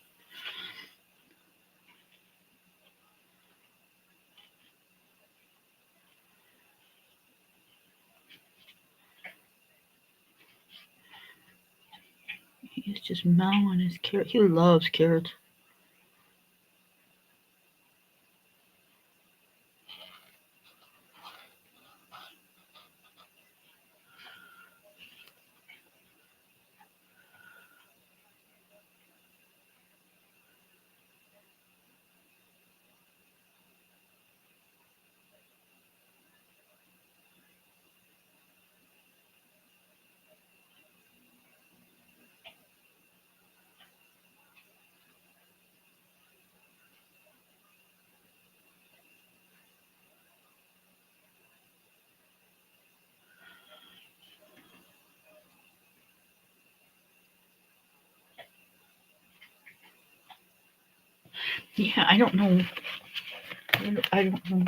He's just mowing his carrot. He loves carrots. Yeah, I don't know. I don't know.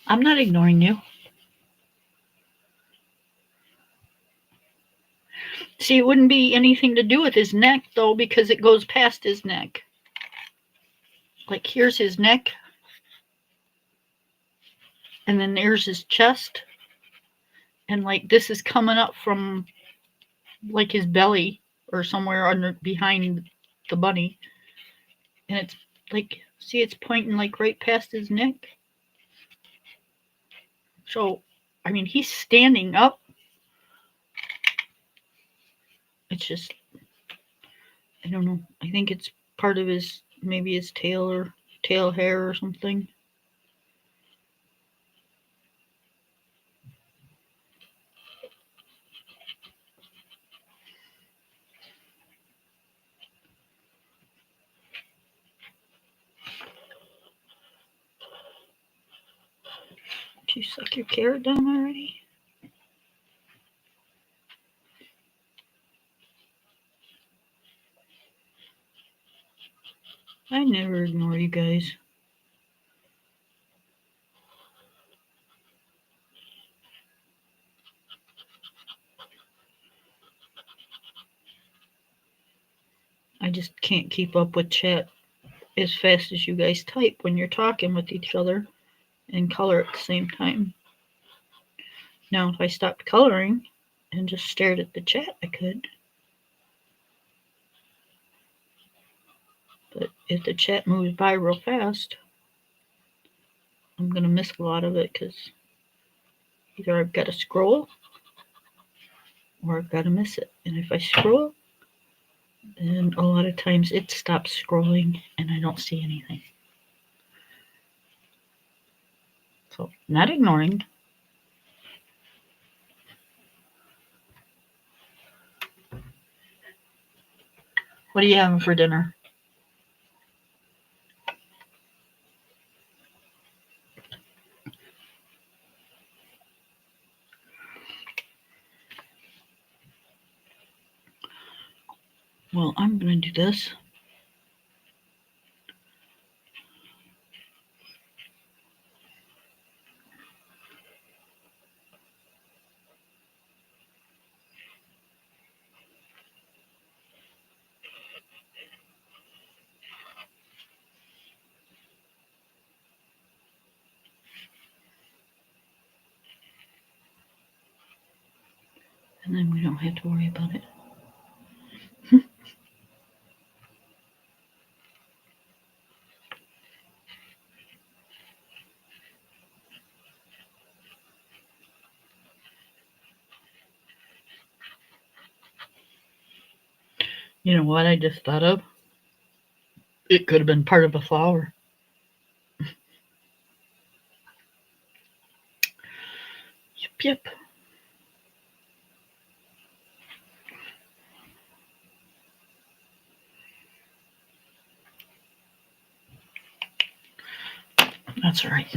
I'm not ignoring you. See, it wouldn't be anything to do with his neck, though, because it goes past his neck. Like, here's his neck, and then there's his chest, and, like, this is coming up from, like, his belly or somewhere under behind the bunny. And it's, like, see, it's pointing, like, right past his neck. So, I mean, he's standing up. It's just, I don't know. I think it's part of his, maybe his tail or tail hair or something. Did you suck your carrot down already? I never ignore you guys. I just can't keep up with chat as fast as you guys type when you're talking with each other and color at the same time. Now, if I stopped coloring and just stared at the chat, I could. But if the chat moves by real fast, I'm going to miss a lot of it because either I've got to scroll or I've got to miss it. And if I scroll, then a lot of times it stops scrolling and I don't see anything. So, not ignoring. What are you having for dinner? Well, I'm going to do this. And then we don't have to worry about it. You know what I just thought of? It could have been part of a flower. Yep. That's all right.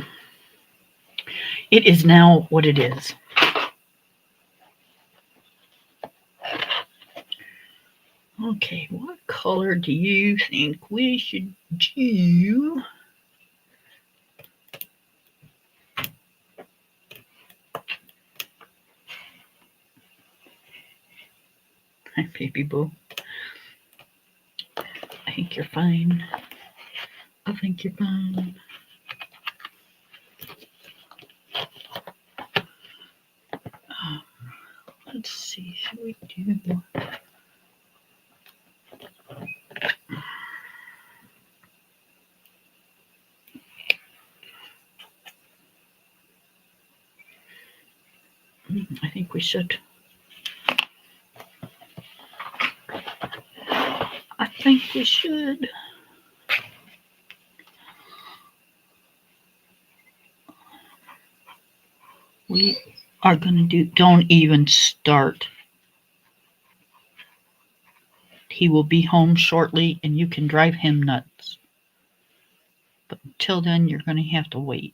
It is now what it is. Okay, what color do you think we should do? Hi, baby boo. I think you're fine. I think you're fine. Let's see, should we do? I think we should. I think we should. We are going to do, don't even start. He will be home shortly and you can drive him nuts. But until then, you're going to have to wait.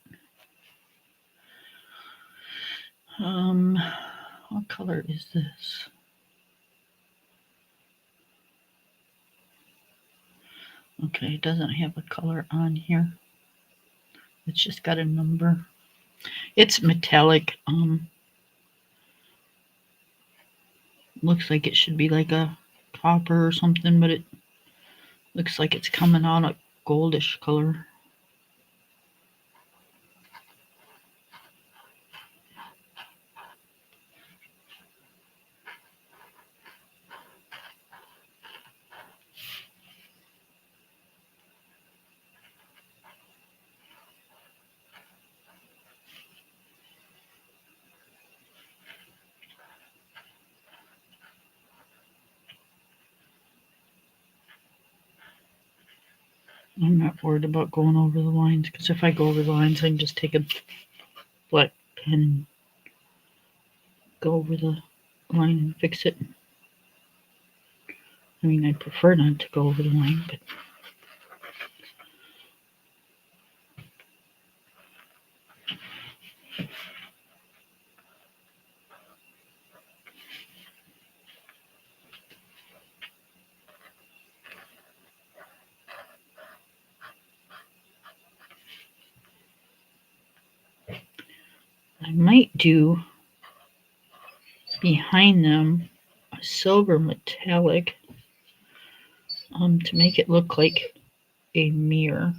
What color is this? Okay, it doesn't have a color on here. It's just got a number. It's metallic. Looks like it should be like a copper or something, but it looks like it's coming on a goldish color. I'm not worried about going over the lines, because if I go over the lines, I can just take a black pen and go over the line and fix it. I mean, I prefer not to go over the line, but I might do behind them a silver metallic to make it look like a mirror.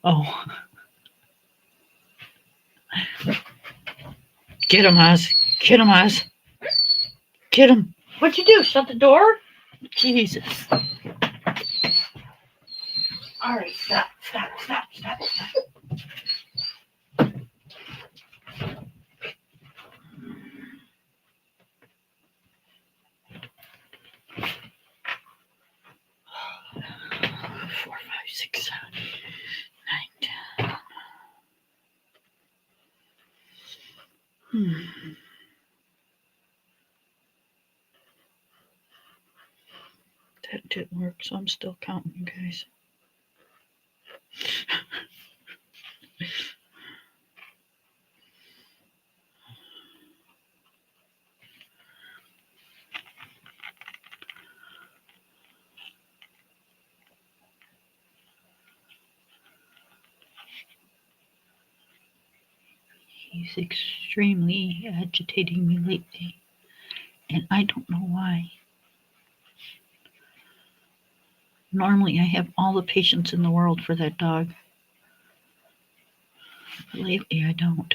Oh, get him, Oz. Get him, Oz. Get him. What'd you do? Shut the door? Jesus. All right, stop. 4, 5, 6, 7, 9, 10. That didn't work, so I'm still counting, you guys. He's extremely agitating me lately, and I don't know why. Normally, I have all the patience in the world for that dog, but lately I don't.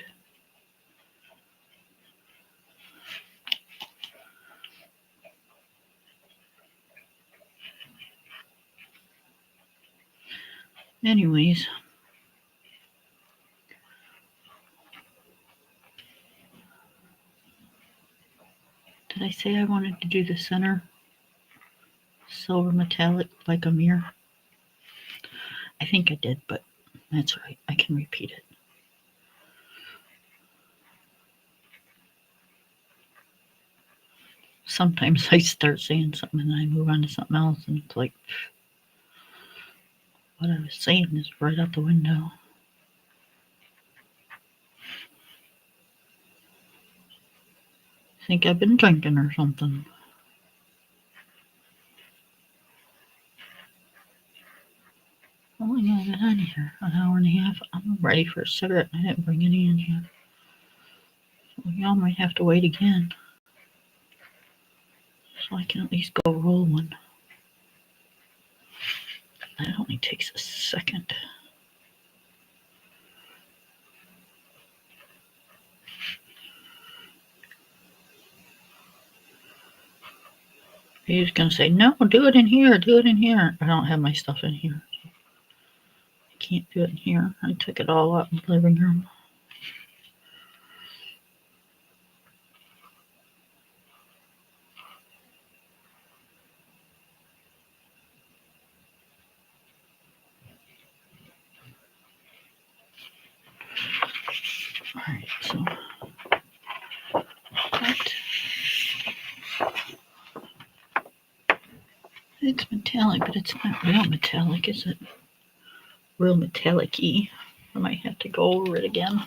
Anyways, did I say I wanted to do the center silver metallic like a mirror? I think I did, but that's right. I can repeat it. Sometimes I start saying something and then I move on to something else, and it's like what I was saying is right out the window. I think I've been drinking or something. How long have I been on here? An hour and a half. I'm ready for a cigarette. I didn't bring any in yet. So y'all might have to wait again, so I can at least go roll one. That only takes a second. He's going to say, no, do it in here. Do it in here. I don't have my stuff in here. I can't do it in here. I took it all out in the living room. Alright, so that. It's metallic, but it's not real metallic, is it? Real metallic-y. I might have to go over it again.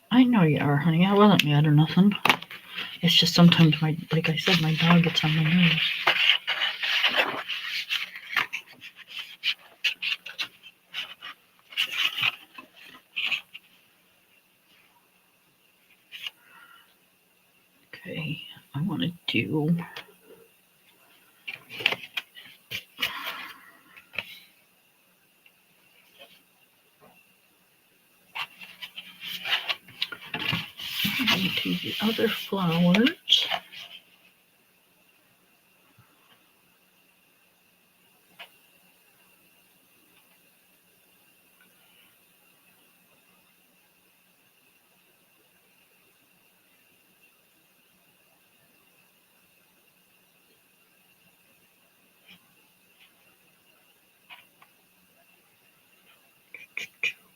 I know you are, honey. I wasn't mad or nothing. It's just sometimes, like I said, my dog gets on my nerves. Okay, I want to do... the other flowers.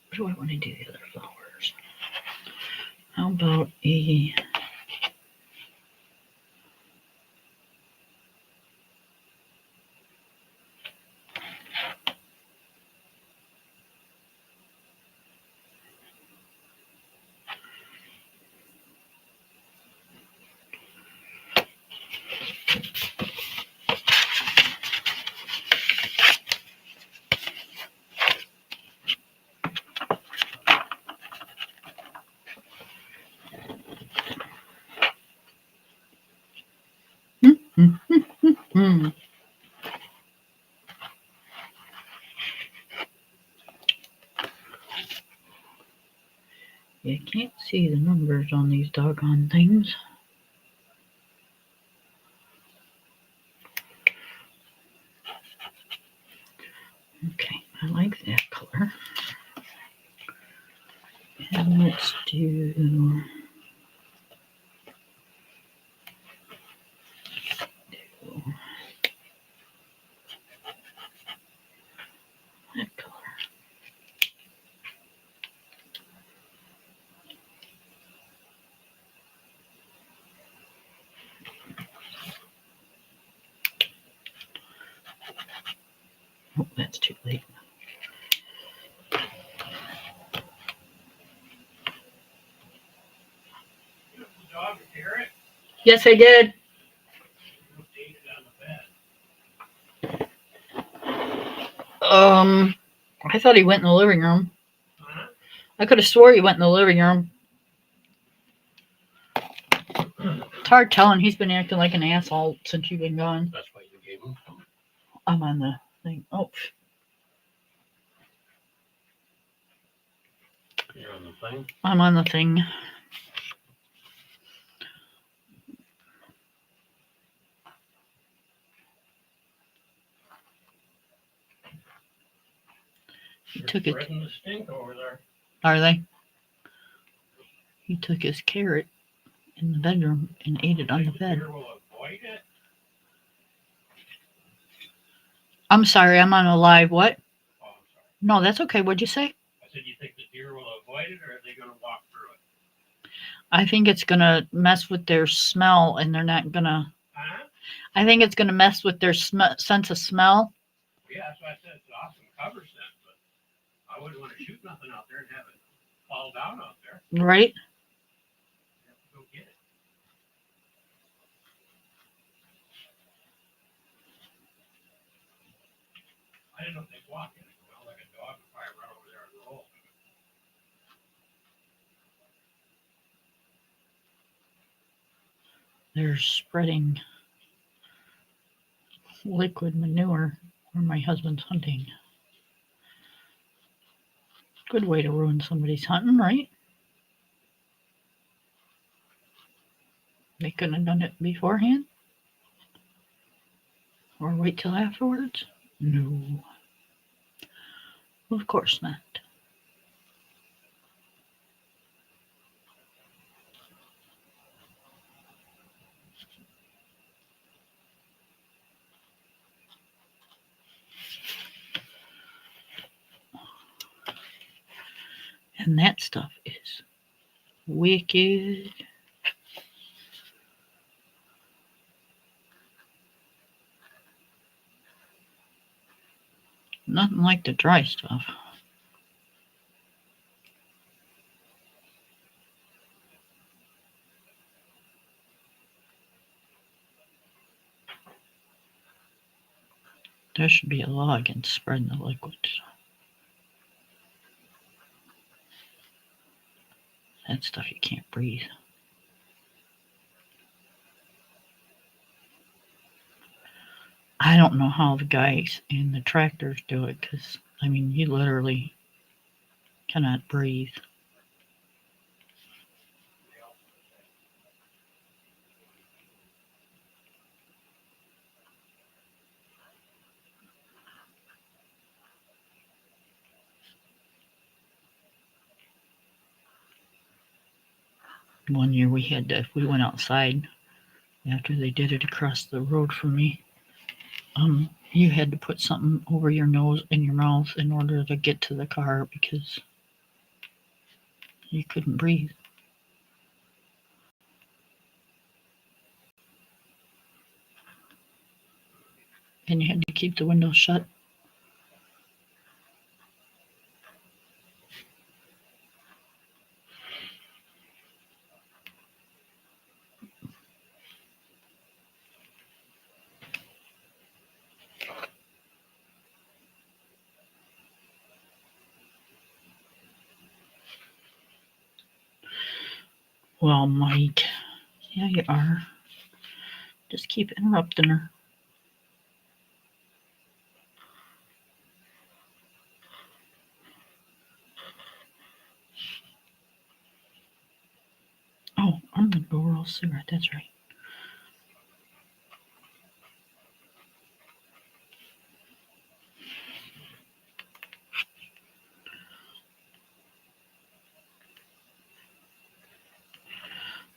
What do I want to do the other flowers? How about a... You can't see the numbers on these doggone things. Okay, I like that color. And let's do... that color. Oh, that's too late. Yes, I did. I thought he went in the living room. I could have swore he went in the living room. It's hard telling. He's been acting like an asshole since you've been gone. That's why you gave him. I'm on the thing. Oh. You're on the thing? I'm on the thing. He took it. Spreading the stink over there. Are they? He took his carrot in the bedroom and ate it on the bed. Deer will avoid it? I'm sorry, I'm on a live. What? Oh, I'm sorry. No, that's okay. What'd you say? I said, you think the deer will avoid it, or are they going to walk through it? I think it's going to mess with their smell, and they're not going to... Huh? I think it's going to mess with their sense of smell. Yeah, that's why I said it's an awesome cover scent, but I wouldn't want to shoot nothing out there and have it fall down out there. Right? You have to go get it. I didn't know if they'd walk in it. Well, like a dog would probably run over there and roll. They're spreading liquid manure where my husband's hunting. Good way to ruin somebody's hunting, right? They couldn't have done it beforehand? Or wait till afterwards? No. Of course not. And that stuff is wicked. Nothing like the dry stuff. There should be a law against spreading the liquids. That stuff you can't breathe. I don't know how the guys in the tractors do it because, I mean, you literally cannot breathe. One year we had to, if we went outside after they did it across the road from me, you had to put something over your nose and your mouth in order to get to the car because you couldn't breathe. And you had to keep the windows shut. Well, Mike, yeah, you are. Just keep interrupting her. Oh, I'm gonna go roll a cigarette. That's right.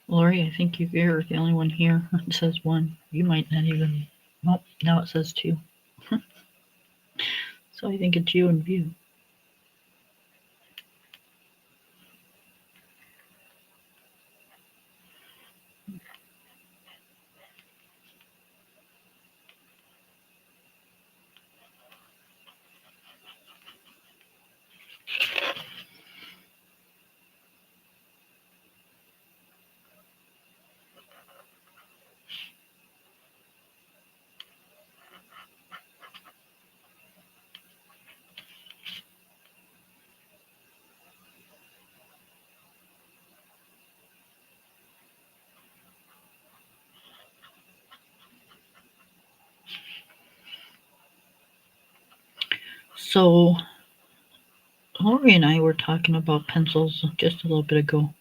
Lori, I think you're the only one here. It says one. You might not even. Oh, now it says two. So I think it's you and View. So Lori and I were talking about pencils just a little bit ago.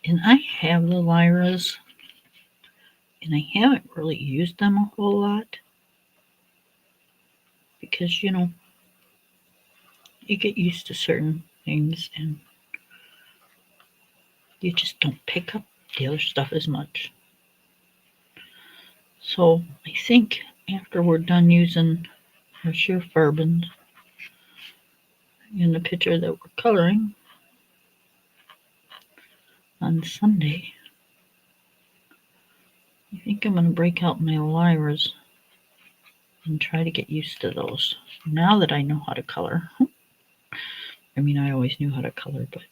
And I have the Lyras, and I haven't really used them a whole lot because, you know, you get used to certain things and you just don't pick up the other stuff as much. So I think after we're done using our sheer farbins in the picture that we're coloring on Sunday, I think I'm going to break out my Lyras and try to get used to those. Now that I know how to color. I mean, I always knew how to color, but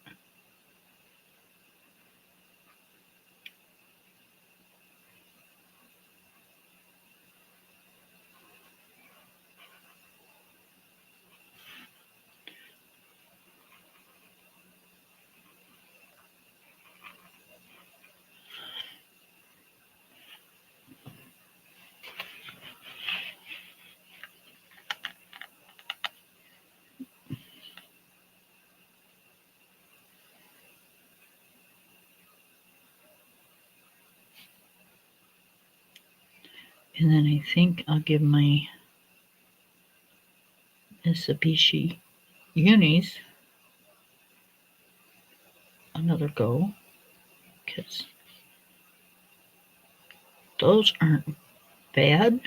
And then I think I'll give my Mitsubishi unis another go, because those aren't bad.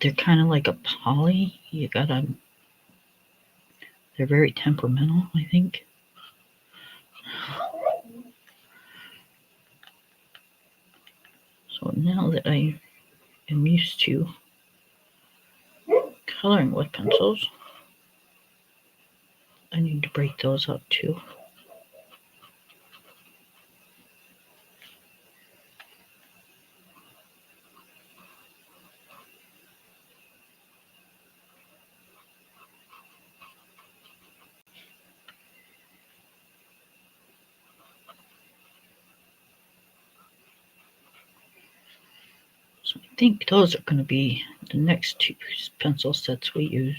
They're kind of like a poly. They're very temperamental, I think. So now that I am used to coloring with pencils, I need to break those up too. So I think those are going to be the next two pencil sets we use.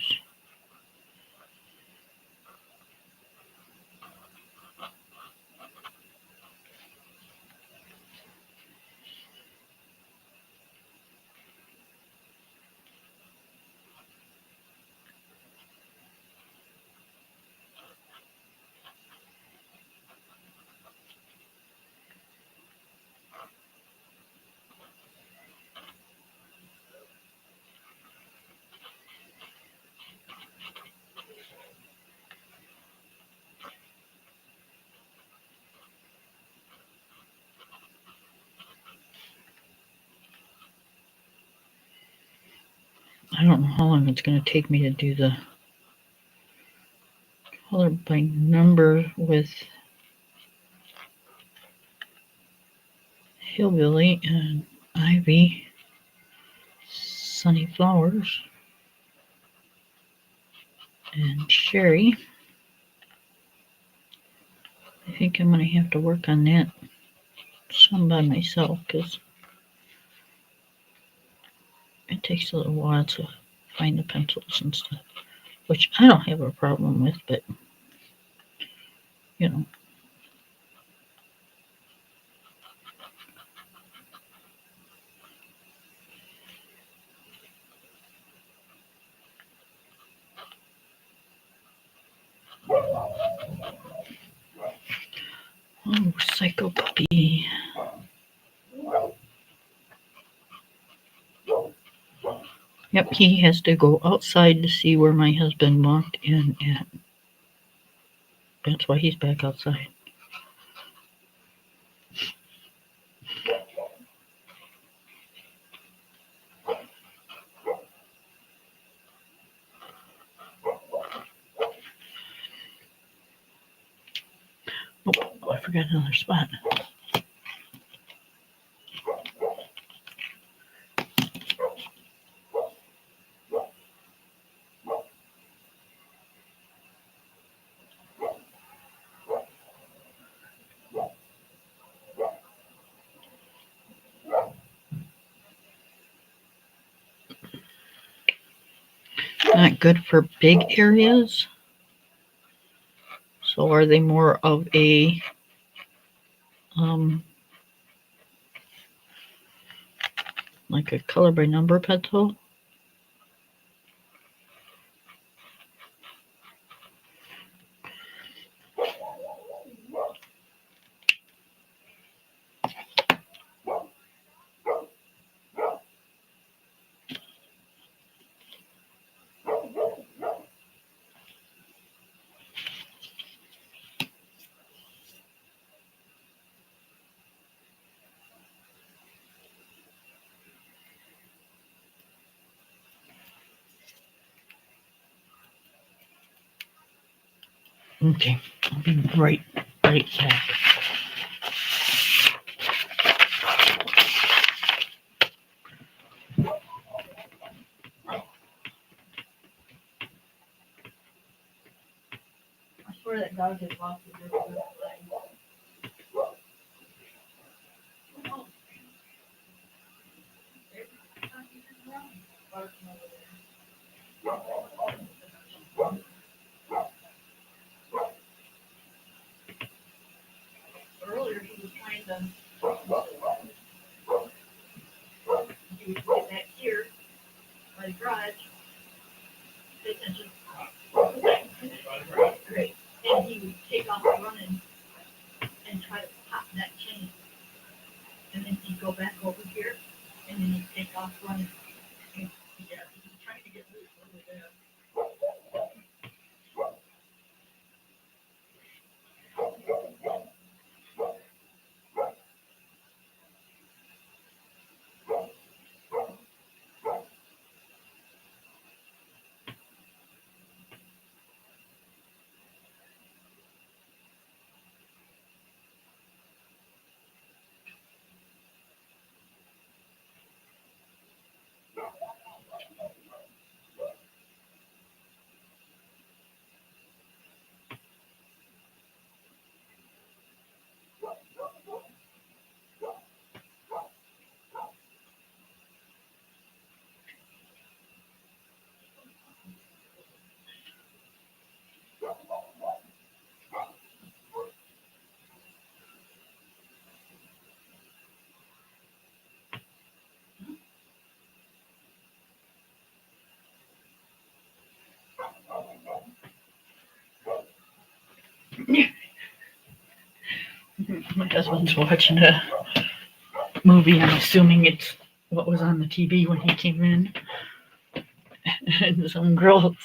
I don't know how long it's going to take me to do the color by number with Hillbilly and Ivy, Sunny Flowers, and Sherry. I think I'm going to have to work on that some by myself, because it takes a little while to find the pencils and stuff, which I don't have a problem with, but you know. Oh, Psycho Puppy. Yep, he has to go outside to see where my husband walked in at. That's why he's back outside. Oh, I forgot another spot. Not good for big areas. So are they more of a like a color by number pencil? Okay, I'll be right back. I swear that dog has lost the grip of this thing. Earlier he was trying to that chain. And then he'd go back over here, and then he'd take off running. And, yeah, he's trying to get loose really bad. My husband's watching a movie. I'm assuming it's what was on the TV when he came in. And some girl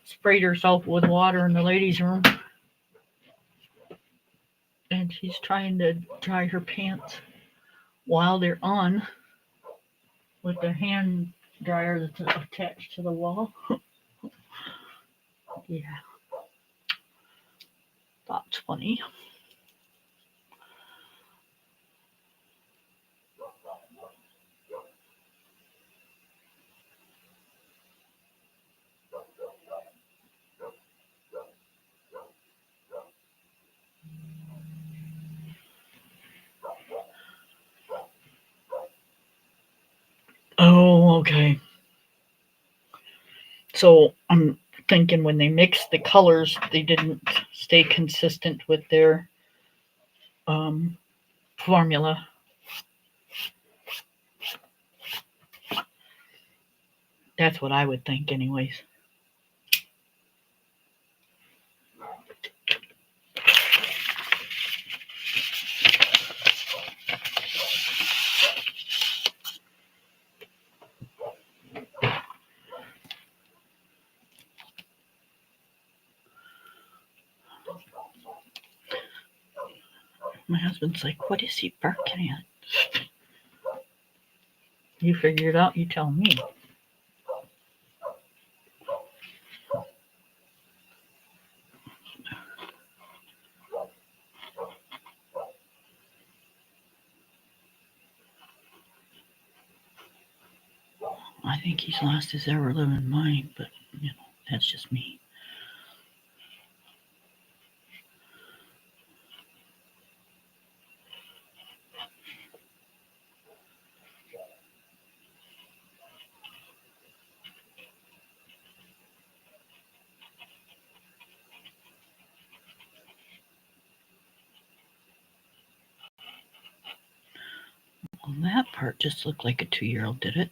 sprayed herself with water in the ladies' room. And she's trying to dry her pants while they're on with the hand dryer that's attached to the wall. Yeah, that's funny. Oh, okay. So I'm thinking when they mixed the colors, they didn't stay consistent with their um, formula. That's what I would think, anyways. My husband's like, what is he barking at? You figure it out, you tell me. I think he's lost his ever living mind, but that's just me. Well, that part just looked like a 2-year-old did it.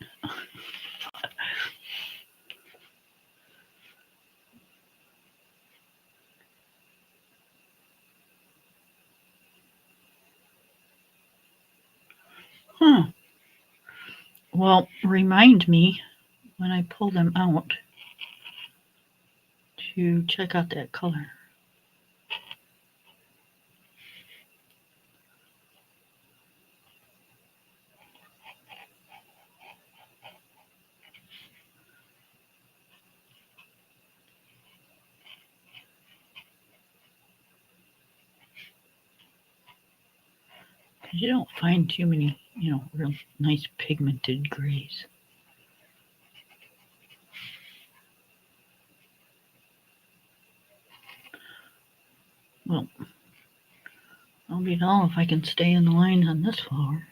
Huh. Well, remind me when I pull them out to check out that color. You don't find too many, real nice pigmented grays. Well, I'll be all if I can stay in the lines on this flower.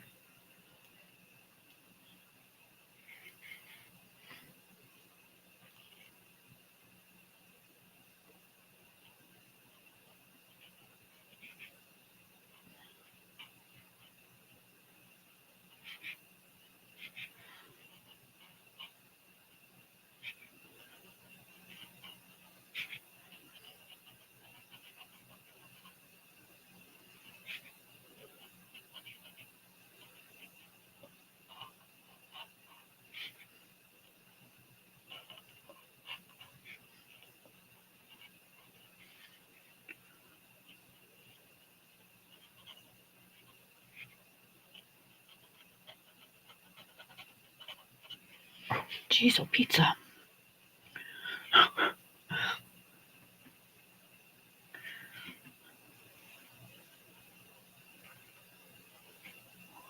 Jeez, oh pizza.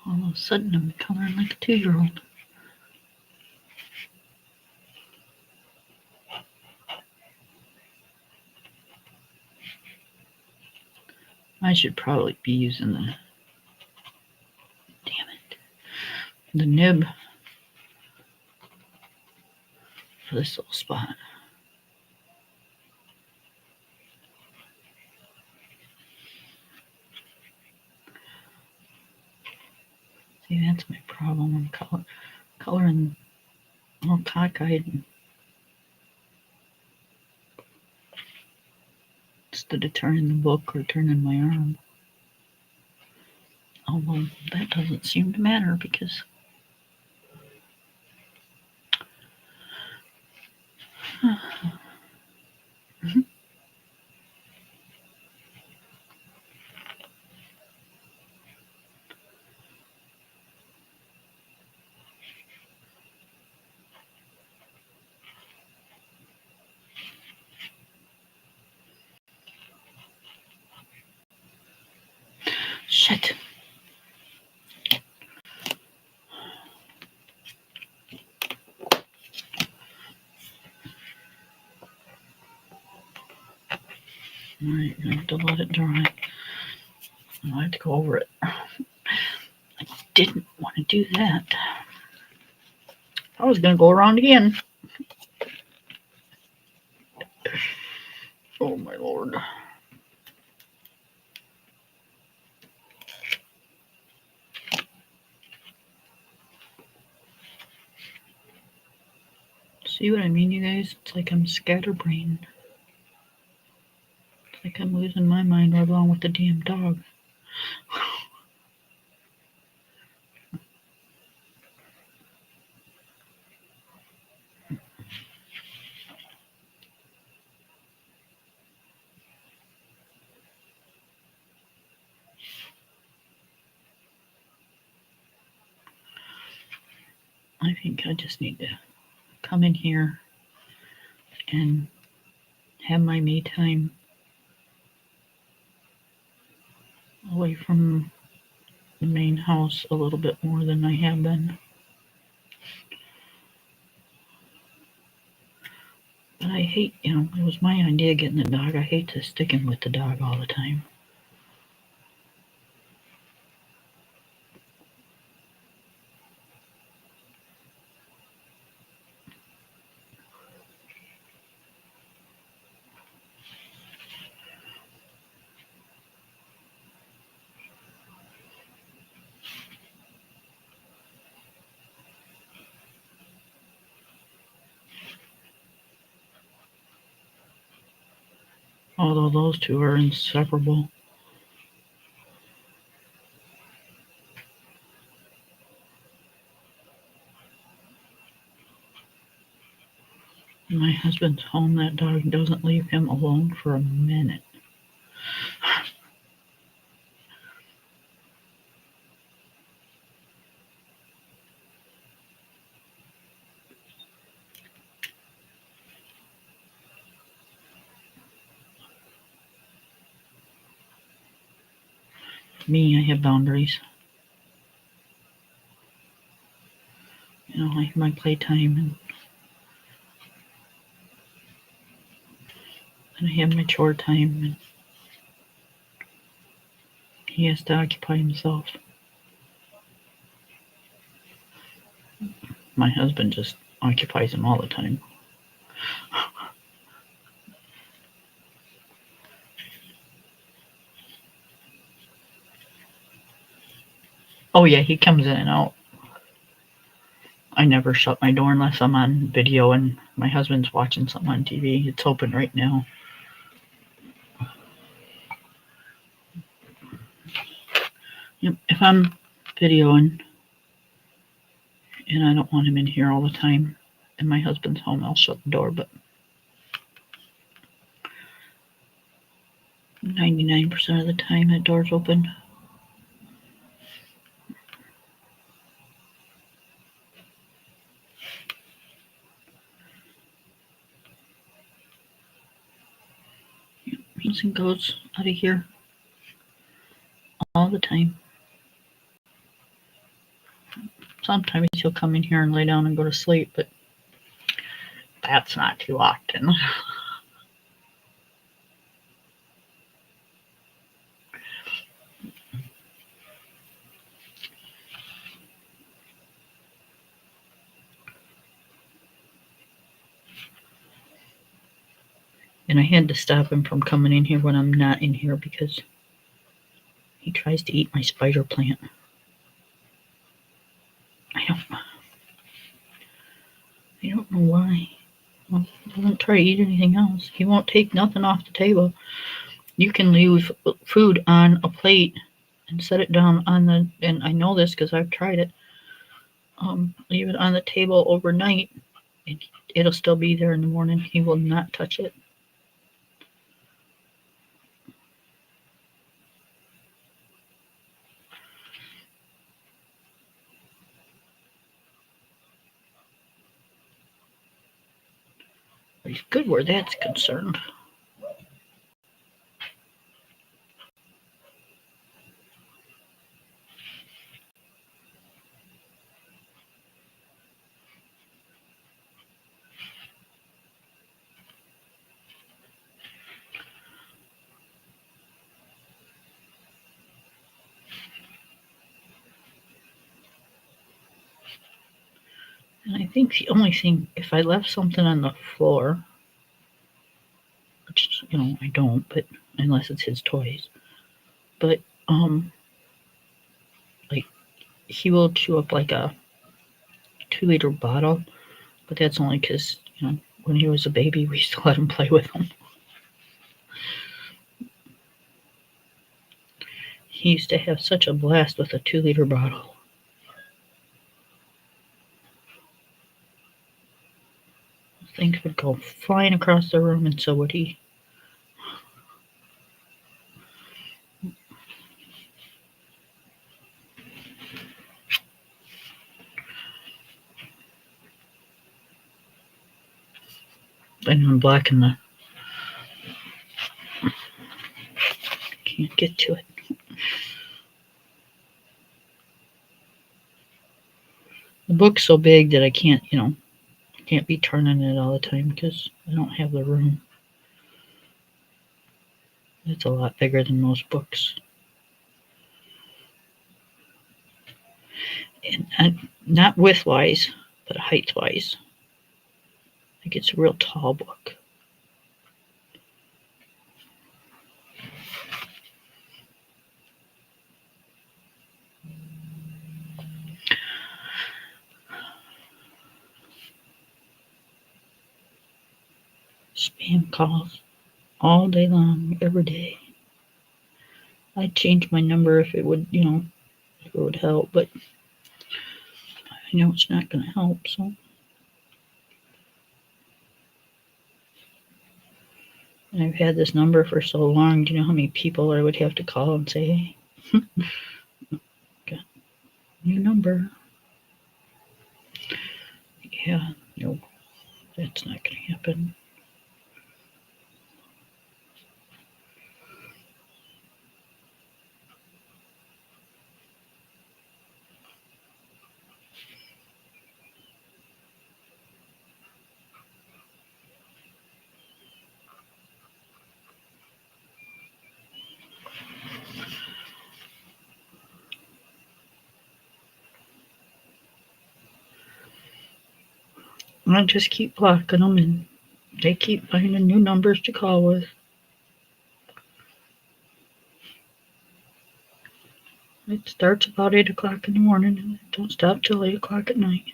All of a sudden, I'm coloring like a 2-year-old. I should probably be using the, damn it, the nib for this little spot. See, that's my problem. I'm coloring all cockeyed instead of turning the book or turning my arm. Although that doesn't seem to matter because shit. Alright, I have to let it dry. I have to go over it. I didn't want to do that. I was going to go around again. Oh my lord. See what I mean, you guys? It's like I'm scatterbrained. It's like I'm losing my mind right along with the damn dog. I think I just need to come in here and have my me time away from the main house a little bit more than I have been. But I hate, it was my idea getting the dog. I hate to sticking with the dog all the time. Although those two are inseparable. When my husband's home, that dog doesn't leave him alone for a minute. Me, I have boundaries. I have my playtime and I have my chore time, and he has to occupy himself. My husband just occupies him all the time. Oh yeah, he comes in and out. I never shut my door unless I'm on video and my husband's watching something on TV. It's open right now. Yep, if I'm videoing and I don't want him in here all the time and my husband's home, I'll shut the door, but 99% of the time that door's open. comes and goes out of here all the time. Sometimes he'll come in here and lay down and go to sleep, but that's not too often. And I had to stop him from coming in here when I'm not in here because he tries to eat my spider plant. I don't know why. Well, he doesn't try to eat anything else. He won't take nothing off the table. You can leave food on a plate and set it down on the, and I know this because I've tried it. Leave it on the table overnight, and it'll still be there in the morning. He will not touch it. He's good where that's concerned. And I think the only thing, if I left something on the floor, which, I don't, but unless it's his toys, but, like, he will chew up like a 2-liter bottle, but that's only because, when he was a baby, we used to let him play with them. He used to have such a blast with a 2-liter bottle. Things would go flying across the room, and so would he. And I'm blocking the. Can't get to it. The book's so big that I can't, can't be turning it all the time because I don't have the room. It's a lot bigger than most books. And not width-wise, but height-wise. Like it's a real tall book. Spam calls all day long, every day. I'd change my number if it would, if it would help, but I know it's not going to help, so. And I've had this number for so long. Do you know how many people I would have to call and say, hey, got a new number? Yeah, no, that's not going to happen. I just keep blocking them, and they keep finding new numbers to call with. It starts about 8 o'clock in the morning, and it don't stop till 8 o'clock at night.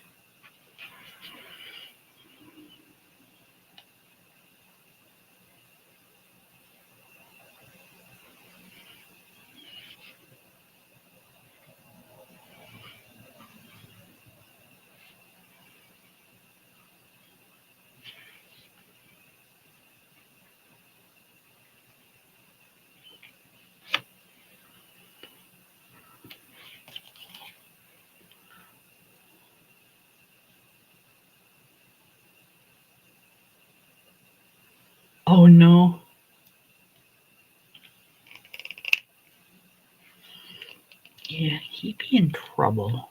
Oh no. Yeah, he'd be in trouble.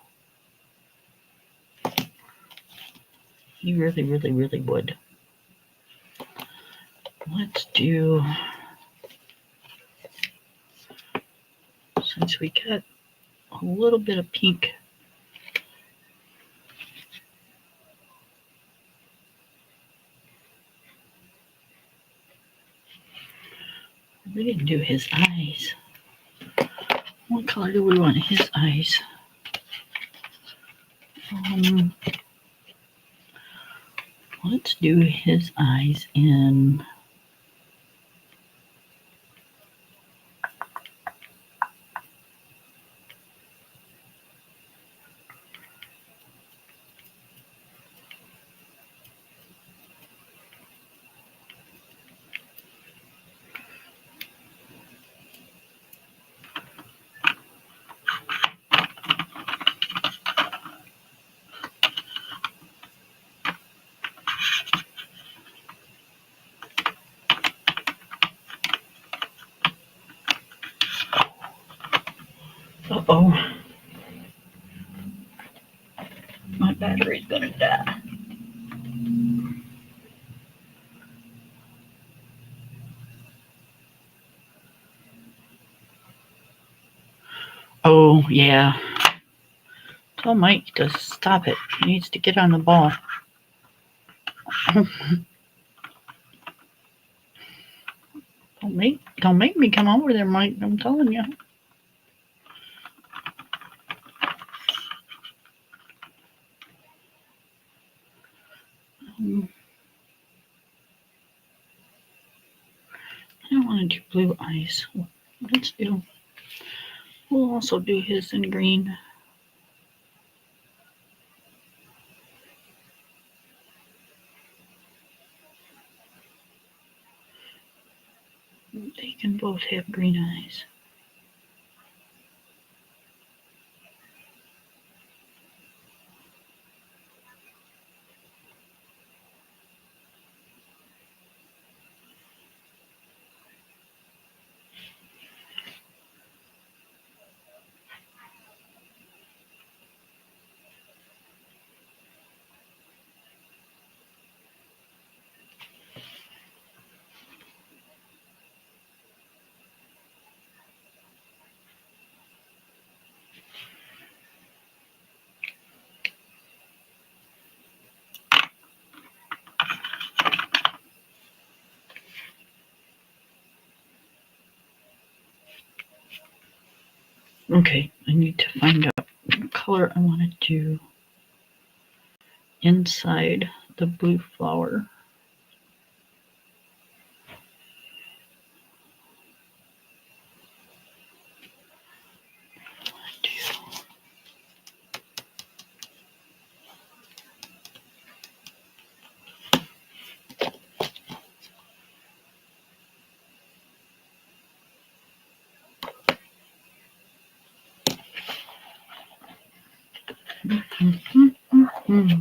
He really, really, really would. Let's do, since we got a little bit of pink. We didn't do his eyes. What color do we want his eyes? Let's do his eyes in uh-oh. My battery's gonna die. Oh, yeah. Tell Mike to stop it. He needs to get on the ball. Don't make me come over there, Mike. I'm telling you. I don't want to do blue eyes. Let's do. We'll also do his in green. They can both have green eyes. Okay, I need to find out what color I want to do inside the blue flower. Mm-hmm.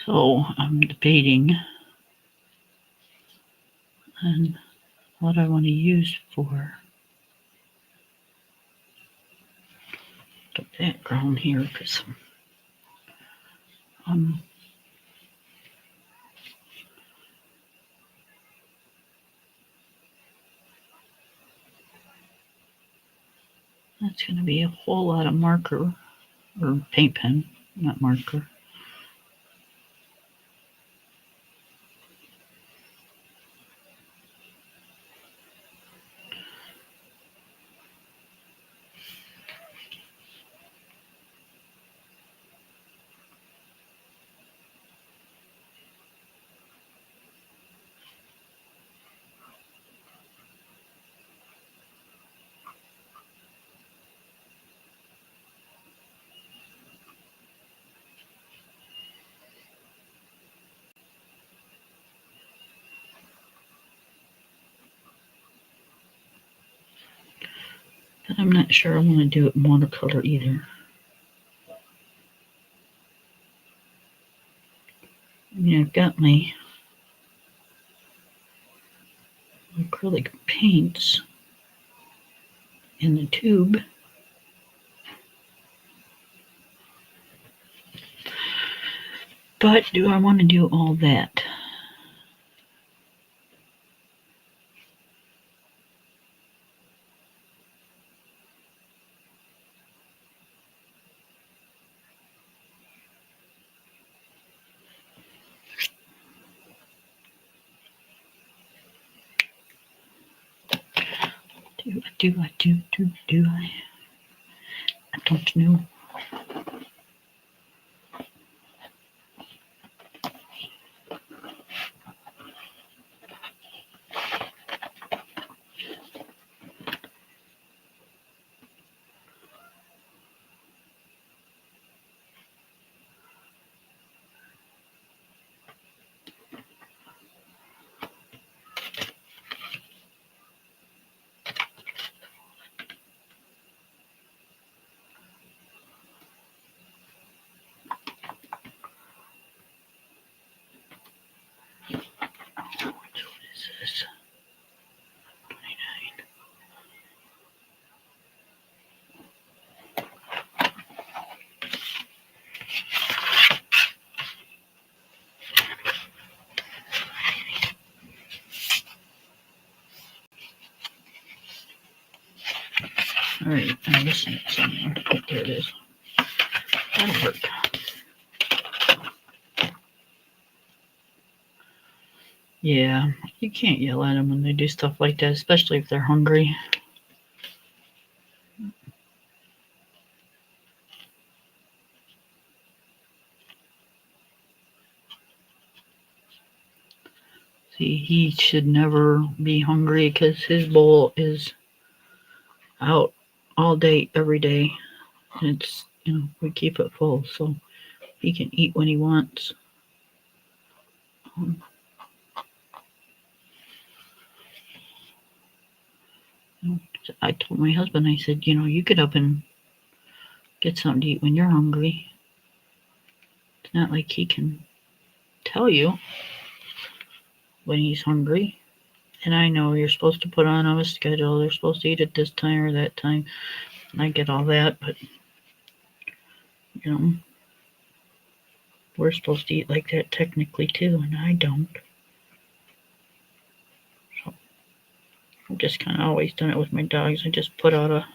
So I'm debating on what I want to use for the background here, because that's going to be a whole lot of marker or paint pen, not marker. But I'm not sure I want to do it in watercolor either. I mean, I've got my acrylic paints in the tube. But do I want to do all that? Do I? I don't know. This? 29. All right, I'm missing it somewhere. Oh, there it is. That'll work. Yeah, you can't yell at them when they do stuff like that, especially if they're hungry. See, he should never be hungry because his bowl is out all day, every day. And it's, we keep it full so he can eat when he wants. I told my husband, I said, you get up and get something to eat when you're hungry. It's not like he can tell you when he's hungry. And I know you're supposed to put on a schedule. They're supposed to eat at this time or that time. And I get all that, but, we're supposed to eat like that technically too, and I don't. So I've just kind of always done it with my dogs. I just put out a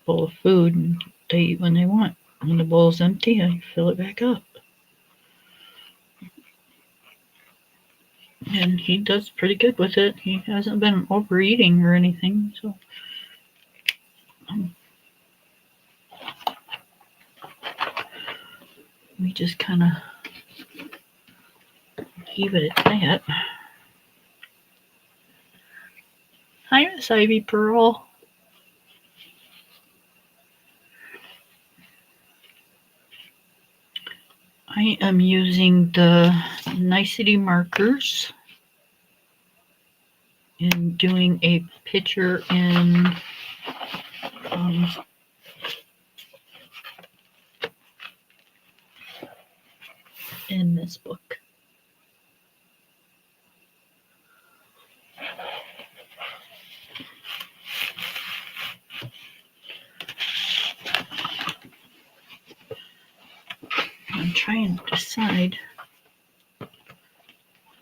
bowl of food and they eat when they want. When the bowl's empty, I fill it back up. And he does pretty good with it. He hasn't been overeating or anything, so we just kind of leave it at that. Hi, Miss Ivy Pearl. I am using the nicety markers and doing a picture in this book. I'm trying to decide.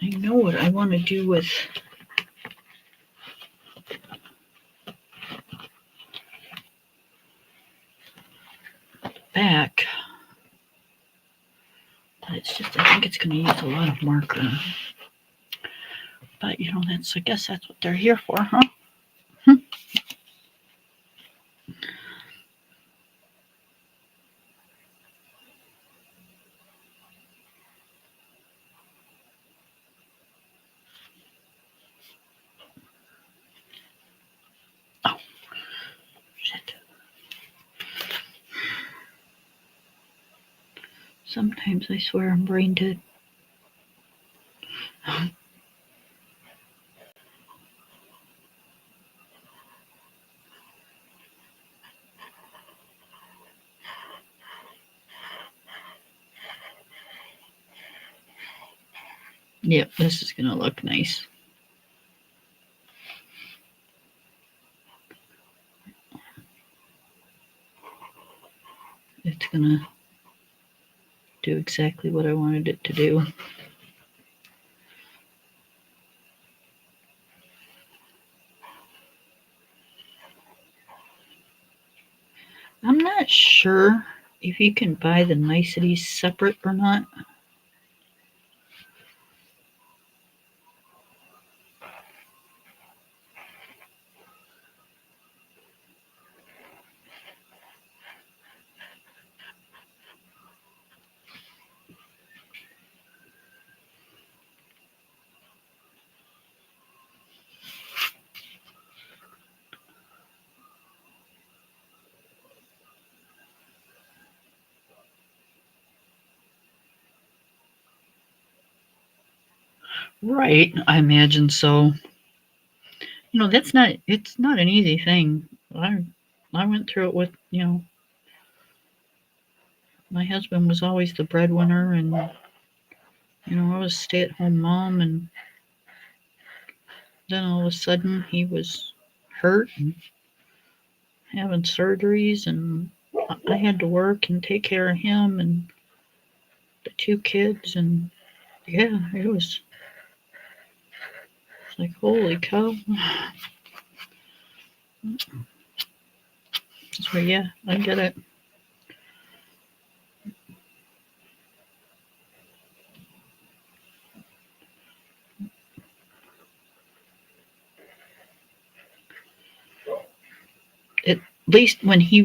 I know what I want to do with the back. But it's just, I think it's going to use a lot of marker. But, I guess that's what they're here for, huh? Oh, shit. Sometimes I swear I'm brain dead. Yep, this is going to look nice. It's going to do exactly what I wanted it to do. I'm not sure if you can buy the niceties separate or not. Right, I imagine so. It's not an easy thing. I went through it with, my husband was always the breadwinner, and I was a stay-at-home mom, and then all of a sudden he was hurt and having surgeries, and I had to work and take care of him and the two kids, and yeah, it was like, holy cow. So yeah, I get it. At least when he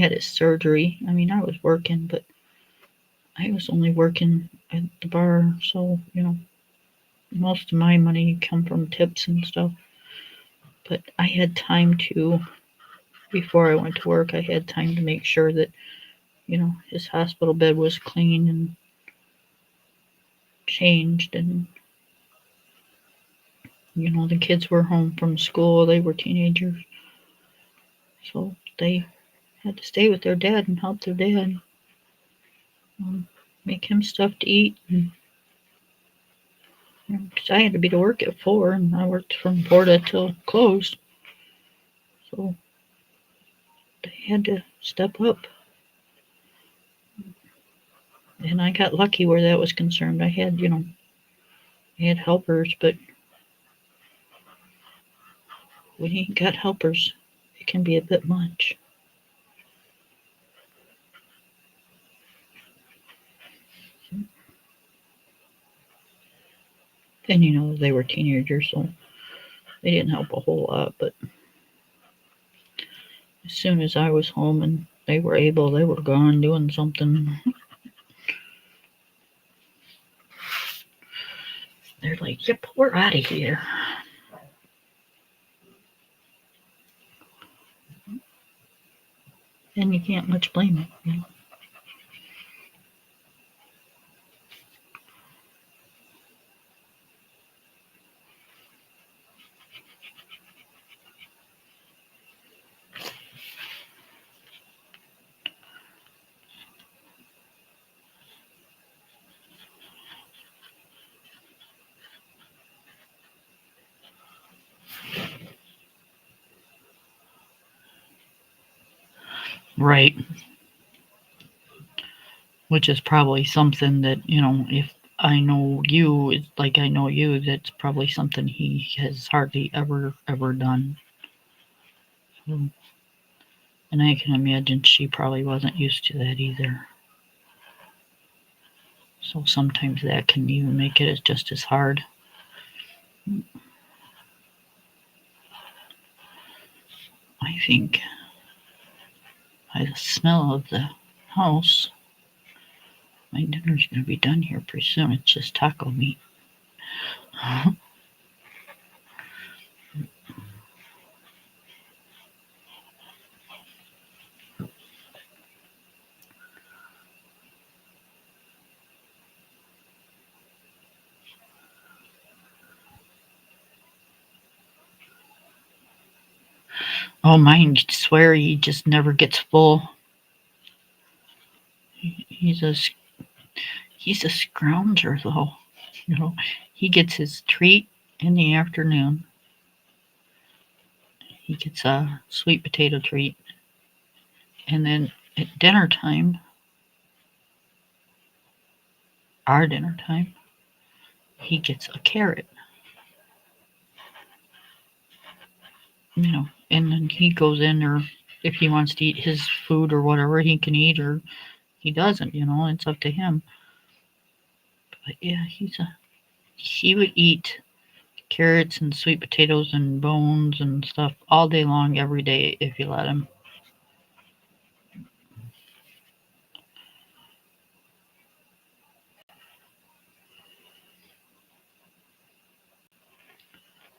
had his surgery, I mean, I was working, but I was only working at the bar, so most of my money come from tips and stuff. But I had time to, before I went to work, I had time to make sure that his hospital bed was clean and changed, and the kids were home from school. They were teenagers, so they had to stay with their dad and help their dad, make him stuff to eat. And, 'cause I had to be to work at 4, and I worked from 4 till closed, so they had to step up. And I got lucky where that was concerned. I had helpers, but when you got helpers, it can be a bit much. And they were teenagers, so they didn't help a whole lot. But as soon as I was home and they were able, they were gone doing something. They're like, yep, we're out of here. And you can't much blame them. Right. Which is probably something that, if I know you, it's like I know you, that's probably something he has hardly ever done. And I can imagine she probably wasn't used to that either. So sometimes that can even make it just as hard. I think by the smell of the house, my dinner's going to be done here pretty soon. It's just taco meat. Oh, mine, swear he just never gets full. He's a scrounger, though. You know, he gets his treat in the afternoon. He gets a sweet potato treat. And then at dinner time, our dinner time, he gets a carrot. And then he goes in, or if he wants to eat his food or whatever, he can eat, or he doesn't. It's up to him. But yeah, he would eat carrots and sweet potatoes and bones and stuff all day long, every day, if you let him.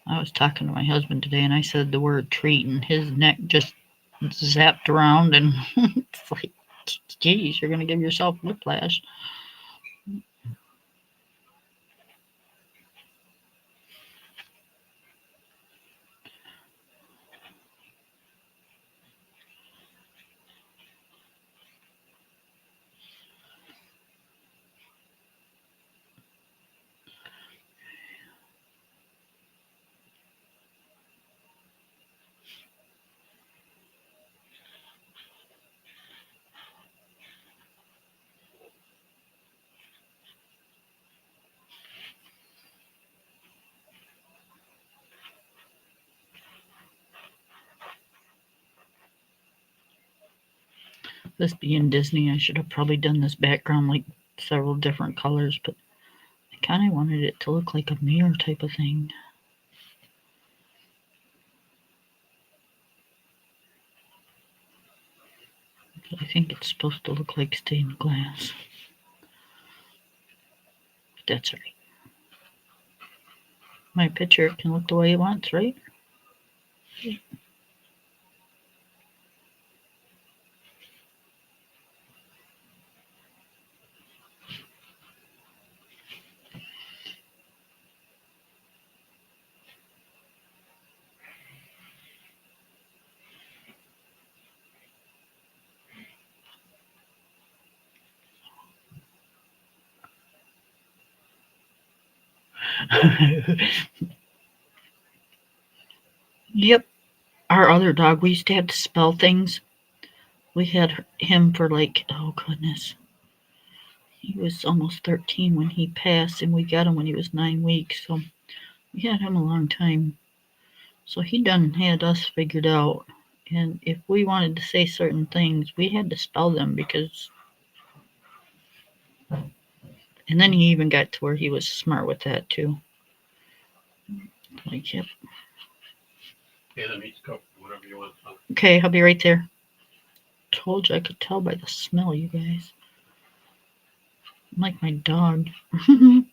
I was talking to my husband today, and I said the word treat, and his neck just zapped around, and it's like, geez, you're gonna give yourself whiplash. This being Disney, I should have probably done this background like several different colors, but I kind of wanted it to look like a mirror type of thing. I think it's supposed to look like stained glass. That's right. My picture can look the way it wants, right? Yep. Our other dog, we used to have to spell things. We had him for like, oh goodness. He was almost 13 when he passed, and we got him when he was 9 weeks. So we had him a long time. So he done had us figured out. And if we wanted to say certain things, we had to spell them because. And then he even got to where he was smart with that too. Like, yep. Okay, that meat's cooked. Whatever you want. Okay, I'll be right there. Told you I could tell by the smell, you guys. I'm like my dog. Like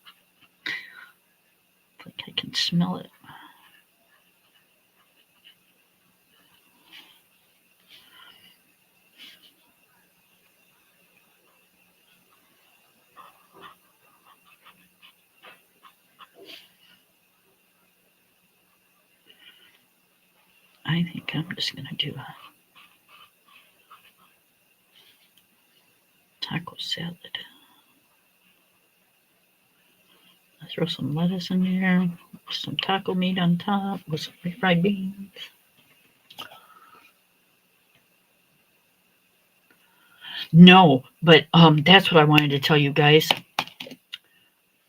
I can smell it. I think I'm just gonna do a taco salad. I'll throw some lettuce in there, some taco meat on top with some refried beans. No, but that's what I wanted to tell you guys.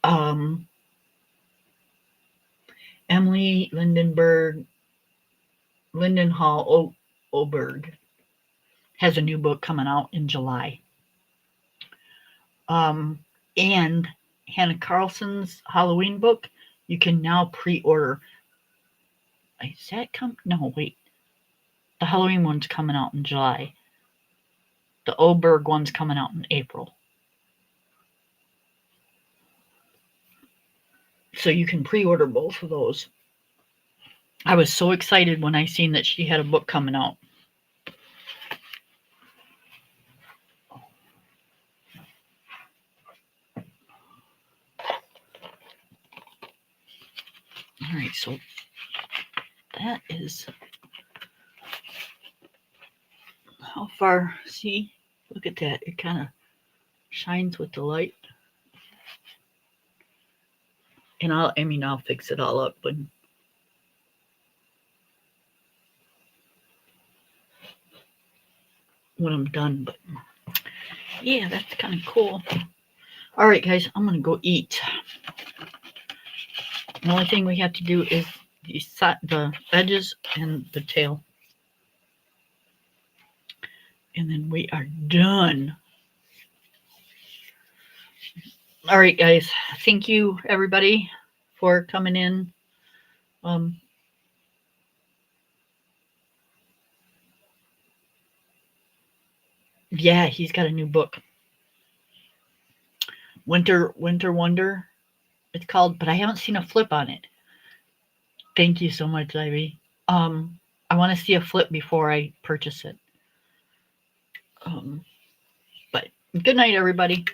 Um, Emily Lindenhall Oberg has a new book coming out in July. And Hannah Carlson's Halloween book, you can now pre-order. Is that come? No, wait. The Halloween one's coming out in July. The Oberg one's coming out in April. So you can pre-order both of those. I was so excited when I seen that she had a book coming out. All right, so that is how far. See, look at that. It kind of shines with the light. And I'll fix it all up when I'm done. But yeah, that's kind of cool. All right, guys, I'm gonna go eat. The only thing we have to do is the edges and the tail, and then we are done. All right, guys. Thank you, everybody, for coming in. Yeah, he's got a new book, Winter Wonder. It's called, but I haven't seen a flip on it. Thank you so much, Ivy. I want to see a flip before I purchase it. But good night, everybody.